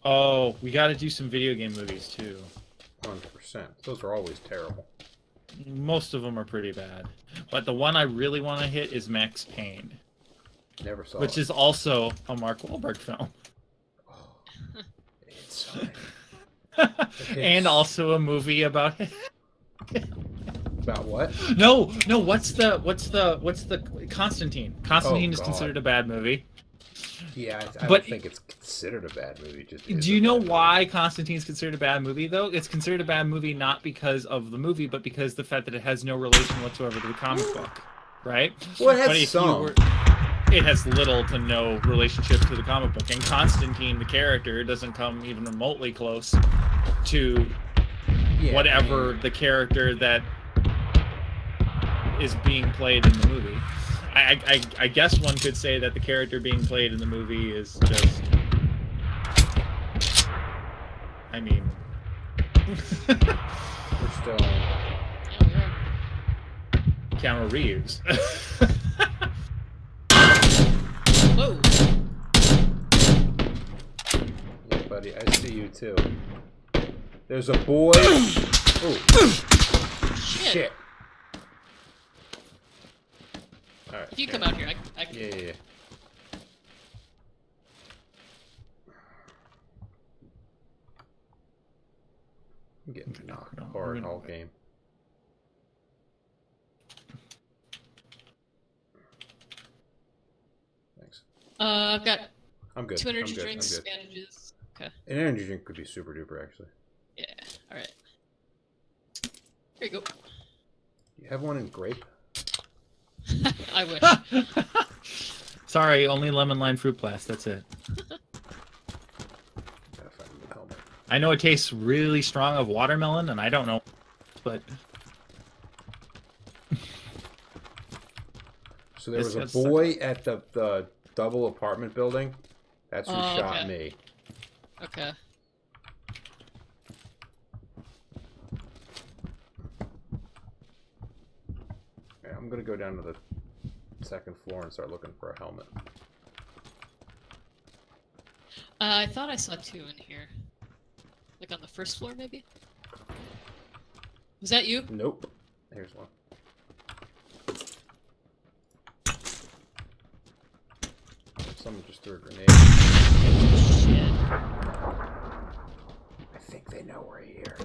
B: Oh, we got to do some video game movies too.
A: 100%. Those are always terrible.
B: Most of them are pretty bad, but the one I really want to hit is Max Payne,
A: Never saw
B: which
A: it.
B: is also a Mark Wahlberg film,
A: Oh, it's so...
B: and also a movie about.
A: About what?
B: No, what's the Constantine? Constantine
A: Oh,
B: is
A: God.
B: considered a bad movie.
A: Yeah, I
B: But-
A: don't think it's considered a bad movie. Just is
B: Do you
A: a
B: know
A: bad movie.
B: why Constantine's considered a bad movie, though? It's considered a bad movie not because of the movie, but because the fact that it has no relation whatsoever to the comic book, right?
A: Well, it has
B: But if you
A: some.
B: it has little to no relationship to the comic book, and Constantine, the character, doesn't come even remotely close to
A: Yeah,
B: whatever the character that is being played in the movie. I guess one could say that the character being played in the movie is just... I mean...
A: We're still...
C: Yeah, we are.
B: Keanu Reeves.
C: Whoa.
A: Yeah, buddy, I see you too. There's a boy... Oh,
C: Shit.
A: shit. Alright.
C: If you come out here, I can.
A: Yeah. I'm getting knocked
B: no,
A: hard
B: we're gonna-
A: all game. Thanks.
C: I've got
A: I'm good.
C: 2
A: I'm
C: energy
A: good.
C: drinks,
A: I'm good.
C: bandages. Okay.
A: An energy drink could be super duper, actually.
C: Yeah. All right. Here you go.
A: You have one in grape?
C: I wish.
B: Sorry, only lemon lime fruit blast. That's it.
A: Gotta find the helmet.
B: I know it tastes really strong of watermelon, and I don't know, but
A: So there was a
B: That's-
A: boy at the double apartment building. That's who
C: Oh,
A: shot
C: okay.
A: me.
C: Okay.
A: Yeah, I'm gonna go down to the second floor and start looking for a helmet.
C: I thought I saw 2 in here. Like on the first floor, maybe? Was that you?
A: Nope. Here's one. Someone just threw a grenade.
C: Shit.
A: I think they know we're here.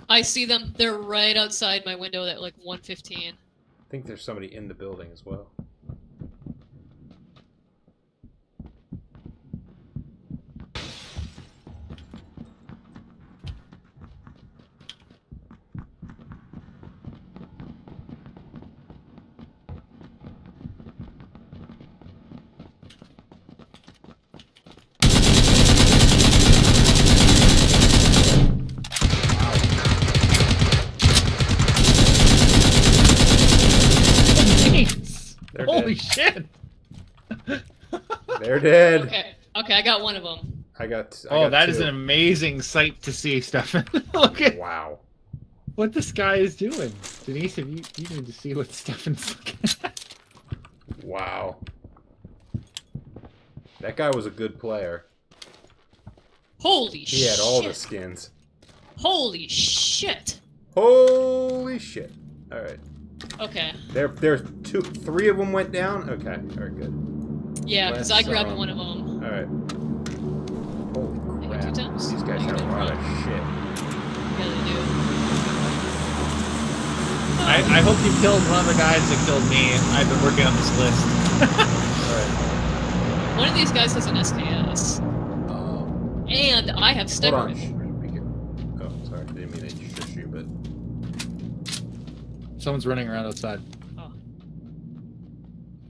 C: I see them. They're right outside my window at like 1:15.
A: I think there's somebody in the building as well. They're
B: Holy
A: dead.
B: shit!
A: They're dead.
C: Okay. Okay, I got one of them.
A: I got.
B: Oh,
A: got
B: that
A: 2.
B: is an amazing sight to see, Stefan. Look at
A: Wow.
B: what this guy is doing. Denise, you need to see what Stefan's looking at.
A: Wow. That guy was a good player.
C: Holy shit.
A: He had all the skins.
C: Holy shit.
A: Holy shit. Alright.
C: Okay.
A: There's 3 of them went down? Okay, very good.
C: Yeah, because I grabbed one of them.
A: Alright. Holy
C: Maybe
A: crap.
C: 2 times?
A: These guys have a lot of shit.
C: Yeah, they do.
B: I hope you killed one of the guys that killed me. I've been working on this list.
A: Alright.
C: One of these guys has an SKS. And I have
A: Hold
C: sniper
A: on.
C: rifle.
A: Oh, sorry. I didn't mean to shush you, but...
B: Someone's running around outside.
C: Oh.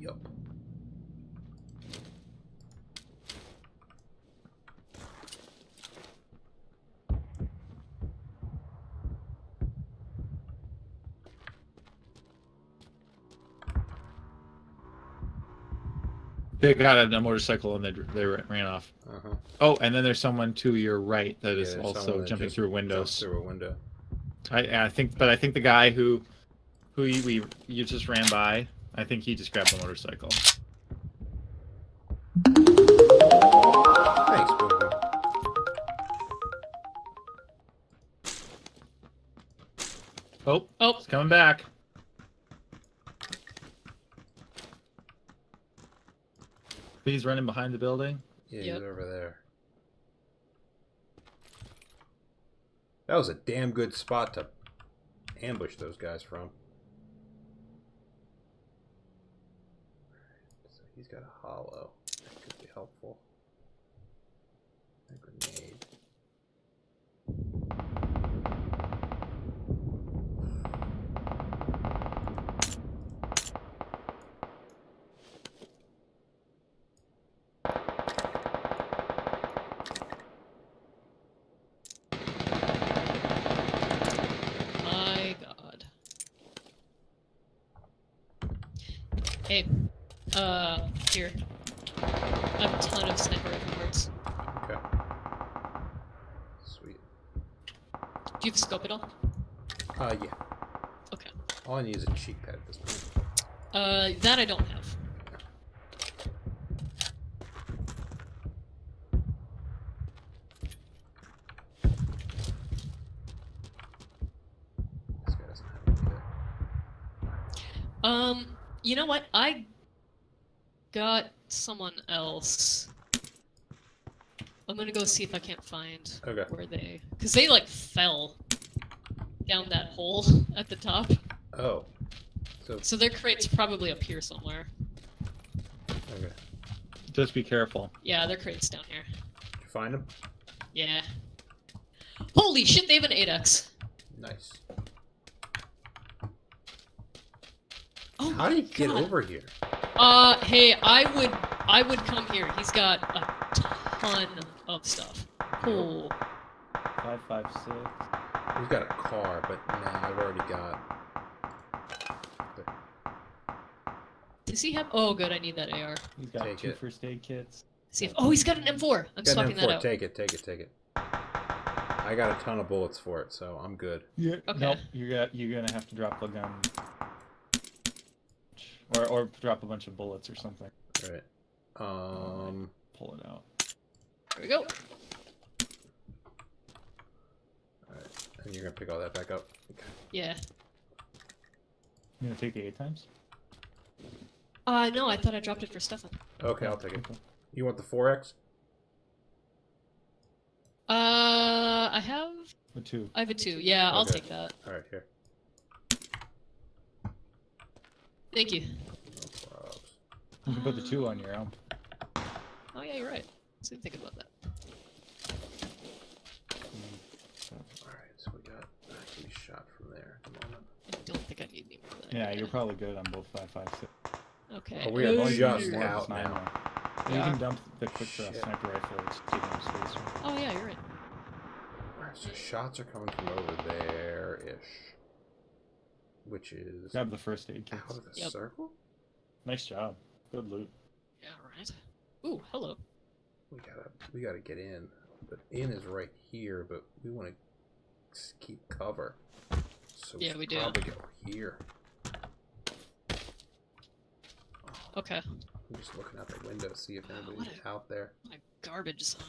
A: Yup.
B: They got on a motorcycle and they ran off.
A: Uh-huh.
B: Oh, and then there's someone to your right that is
A: there's
B: also
A: someone that
B: jumping
A: just
B: through
A: jumps
B: windows.
A: through a window.
B: I think the guy who you just ran by, I think he just grabbed the motorcycle.
A: Thanks, Boogie.
B: Oh,
C: Oh.
B: it's coming back. He's running behind the building.
A: Yeah,
C: Yep.
A: he's over there. That was a damn good spot to ambush those guys from. So he's got a hollow. That could be helpful. A grenade.
C: My god. Hey. Here. I have a ton of sniper rifle parts.
A: Okay. Sweet.
C: Do you have a scope at all?
A: Yeah.
C: Okay.
A: All I need is a cheek pad at this point.
C: That I don't have.
A: This guy doesn't have it either.
C: You know what? I got someone else. I'm gonna go see if I can't find
A: Okay.
C: where they... Because they, like, fell down that hole at the top.
A: Oh.
C: So their crate's probably up here somewhere.
A: Okay.
B: Just be careful.
C: Yeah, their crate's down here.
A: Did you find him?
C: Yeah. Holy shit, they have an 8x.
A: Nice.
C: Oh
A: How do you get
C: God.
A: over here?
C: Hey, I would come here. He's got a ton of stuff. Oh.
B: 556.
A: He's got a car, but nah, I've already got.
C: Does he have? Oh, good. I need that AR.
B: He's got
A: Take
B: 2
A: it.
B: first aid kits.
C: See if. Oh, he's got an M4. I'm
A: Got an
C: swapping that
A: M4.
C: out.
A: Take it. Take it. Take it. I got a ton of bullets for it, so I'm good.
B: Yeah.
C: Okay.
B: Nope. You're gonna have to drop the gun. Or drop a bunch of bullets or something.
A: All right.
B: Pull it out.
C: There we go.
A: Alright. And you're gonna pick all that back up? Okay.
C: Yeah.
B: You gonna take the 8 times?
C: No, I thought I dropped it for Stefan.
A: Okay, I'll take it. You want the 4X?
C: I have.
B: A 2.
C: I have a 2. Yeah, I'll
A: Okay.
C: take that.
A: Alright, here.
C: Thank you.
A: No probs.
B: You can put the 2 on your own.
C: Oh yeah, you're right. I didn't think about that.
A: Alright, so we got. I can be shot from there at the moment.
C: I don't think I need any more of that.
B: Yeah, you're probably good on both 556.
C: Okay.
A: Oh, we are
C: Ooh.
A: just
B: More
A: out
B: sniper.
A: now.
B: You
C: Yeah.
B: can dump the quick draw
A: Shit.
B: sniper rifle. It's taking up space.
C: Oh yeah, you're right.
A: Alright, so shots are coming from over there-ish. Which is
B: Grab the first aid kits.
A: out of the
C: Yep.
A: circle?
B: Nice job. Good loot.
C: Yeah, right. Ooh, hello.
A: We gotta get in. The in is right here, but we want to keep cover. So
C: Yeah, we do.
A: probably go here.
C: Okay.
A: I'm just looking out the window to see if anybody's
C: what
A: out there.
C: What a garbage zone.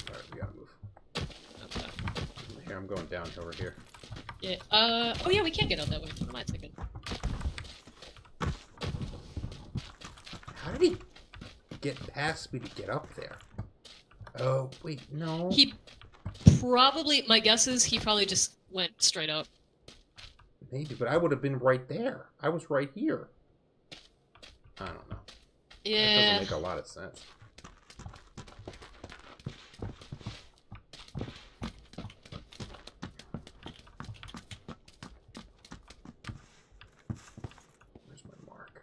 A: Alright, we gotta move.
C: Okay.
A: Here, I'm going downhill right here.
C: Yeah. Oh yeah, we can't get out that way. What am I thinking?
A: How did he get past me to get up there? Oh, wait, no.
C: He probably. My guess is he probably just went straight up.
A: Maybe, but I would have been right there. I was right here. I don't know. That
C: Yeah.
A: doesn't make a lot of sense. Where's my mark?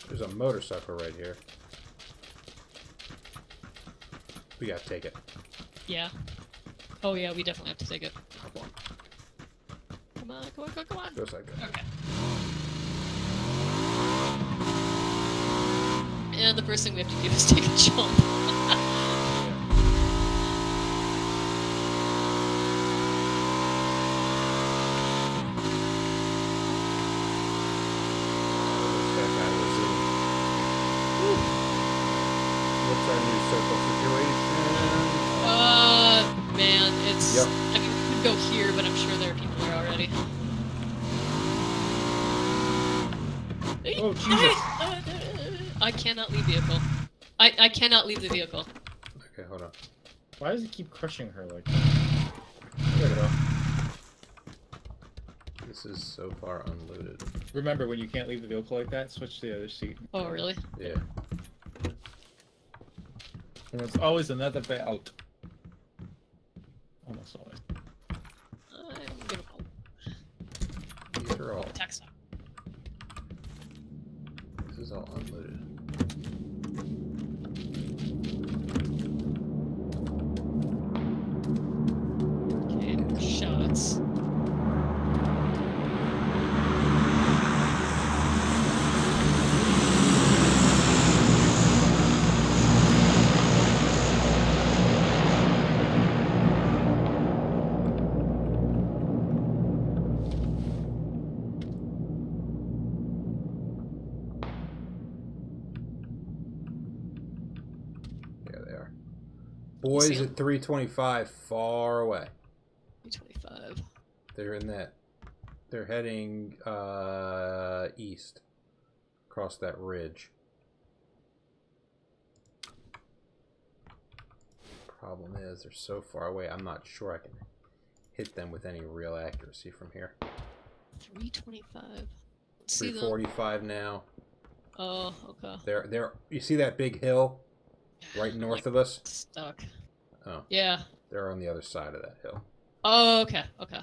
A: There's a motorcycle right here. We gotta take it.
C: Yeah. Oh yeah, we definitely have to take it.
A: Hop on.
C: Come on, come on, come on, come on.
A: Goes like that.
C: Okay. And the first thing we have to do is take a jump.
A: That guy was in. What's our new circle situation?
C: Man, it's.
A: Yep.
C: I mean, we could go here, but I'm sure there are people there already.
B: Oh, Jesus.
C: I cannot leave vehicle. I cannot leave the vehicle.
A: Okay, hold on.
B: Why does it keep crushing her like that?
A: There we go. This is so far unloaded.
B: Remember, when you can't leave the vehicle like that, switch to the other seat.
C: Oh, really?
A: Yeah.
B: And there's always another way out. Almost always.
C: I'm gonna
A: These are all.
C: text.
A: This is all unloaded.
C: Okay, shots.
A: There they are.
C: see
A: Boys
C: 'em?
A: at 325, far away.
C: 25.
A: They're in that. They're heading east across that ridge. problem is they're so far away. I'm not sure I can hit them with any real accuracy from here.
C: 325. Let's see them.
A: 345 now.
C: Oh, okay.
A: They're. You see that big hill right north of us?
C: Stuck.
A: Oh.
C: Yeah.
A: They're on the other side of that hill.
C: Oh, okay. Okay.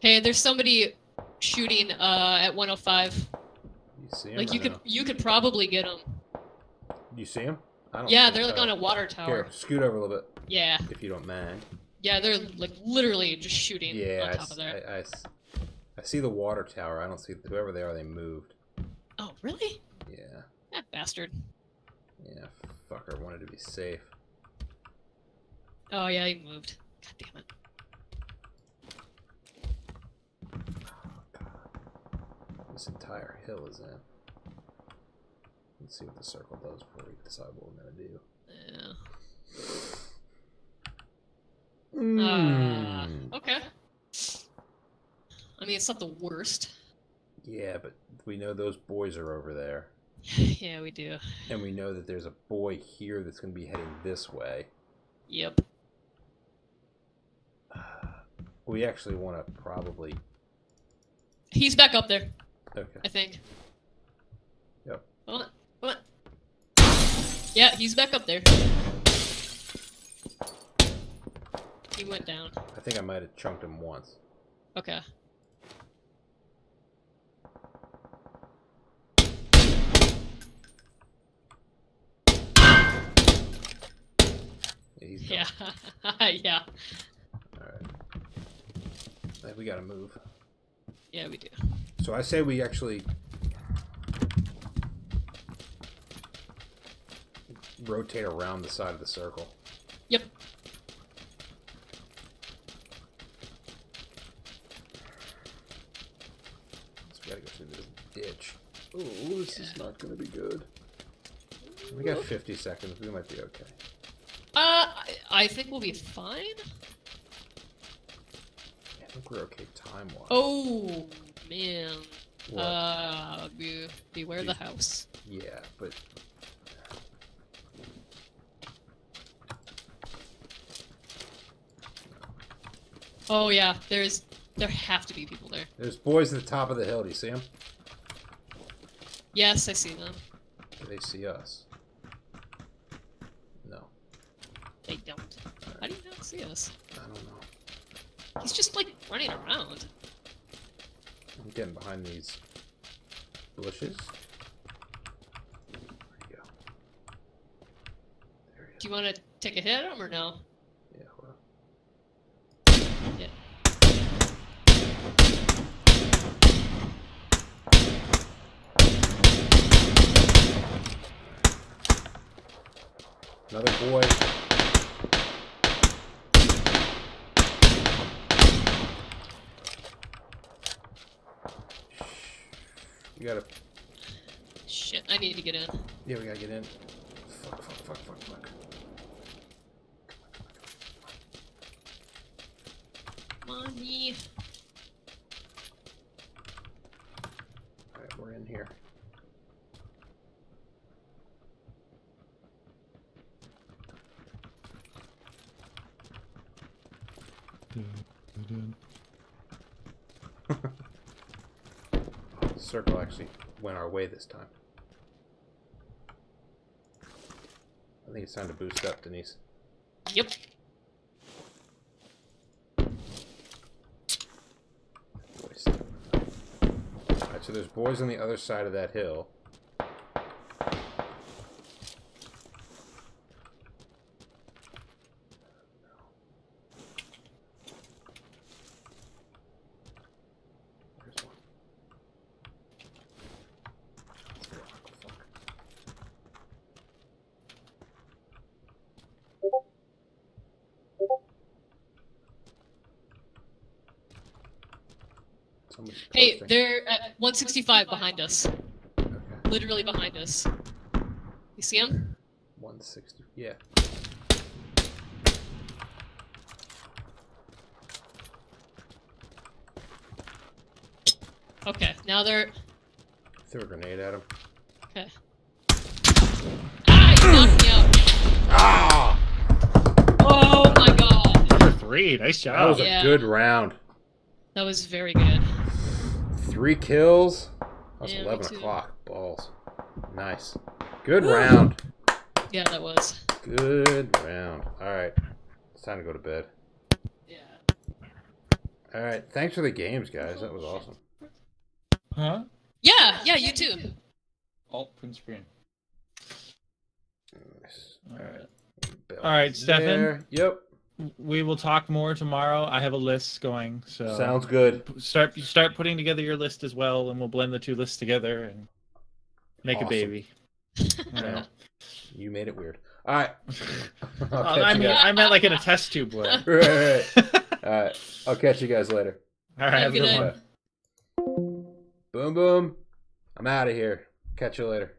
C: Hey, there's somebody shooting at 105.
A: You see him?
C: Like you could probably get them.
A: You see him? I don't.
C: Yeah, they're like on a water tower.
A: Here, scoot over a little bit.
C: Yeah.
A: If you don't mind.
C: Yeah, they're like literally just shooting on top of there.
A: I see the water tower. I don't see whoever they are. They moved.
C: Oh, really?
A: Yeah.
C: That bastard.
A: Yeah, fucker wanted to be safe.
C: Oh yeah, he moved. God damn it.
A: This entire hill is in. Let's see what the circle does before we decide what we're gonna do.
C: Yeah. Okay. I mean, it's not the worst.
A: Yeah, but we know those boys are over there.
C: Yeah, we do.
A: And we know that there's a boy here that's going to be heading this way.
C: Yep.
A: We actually want to probably...
C: He's back up there.
A: Okay.
C: I think.
A: Yep.
C: Hold on. Hold on. Yeah, he's back up there. He went down.
A: I think I might have chunked him once.
C: Okay. Yeah. Yeah.
A: Alright. We gotta move.
C: Yeah, we do.
A: So I say we actually rotate around the side of the circle.
C: Yep.
A: So we gotta go through this ditch. Oh, this is not gonna be good. We got 50 seconds. We might be okay.
C: I think we'll be fine.
A: I think we're okay time-wise.
C: Oh, man.
A: What?
C: Beware the house.
A: Yeah, but...
C: Oh, yeah. There have to be people there.
A: There's boys at the top of the hill. Do you see them?
C: Yes, I see them.
A: Do they see us? No.
C: They don't. How do you not see us?
A: I don't know.
C: He's just, like, running around.
A: I'm getting behind these bushes. There you go. There you
C: Do you want to take a hit at him or no?
A: Yeah, hold on.
C: Yeah.
A: Another boy. You gotta...
C: Shit, I need to get in.
A: Yeah, we gotta get in. Fuck.
C: Come on, me.
A: Alright, we're in here. The circle actually went our way this time. I think it's time to boost up, Denise.
C: Yep.
A: Alright, so there's boys on the other side of that hill. Someone's
C: Hey,
A: posting.
C: they're at 165 behind us.
A: Okay.
C: Literally behind us. You see them?
A: 160. Yeah.
C: Okay, now they're...
A: Threw a grenade at him.
C: Okay. Ah, you knocked me out.
A: Ah!
C: Oh my god.
B: Number 3. Nice
A: That
B: job.
A: was
C: Yeah.
A: a good round.
C: That was very good.
A: 3 kills. That's
C: Yeah, me
A: 11
C: too.
A: o'clock. Balls. Nice. Good round.
C: Yeah, that was.
A: Good round. All right. It's time to go to bed.
C: Yeah.
A: All right. Thanks for the games, guys. That was awesome.
B: Huh?
C: Yeah, you too.
B: Alt print screen.
A: Nice.
B: All right.
A: Bell
B: All right, Stefan.
A: there. Yep.
B: We will talk more tomorrow. I have a list going, so
A: Sounds good.
B: start putting together your list as well, and we'll blend the 2 lists together and make
A: Awesome.
B: a baby. All
A: Yeah.
B: right.
A: You made it weird. All right.
B: I meant like in a test tube way.
A: Right. All right. I'll catch you guys later.
B: All right, have a
C: Good
B: good
C: night.
B: one.
A: Boom, boom. I'm out of here. Catch you later.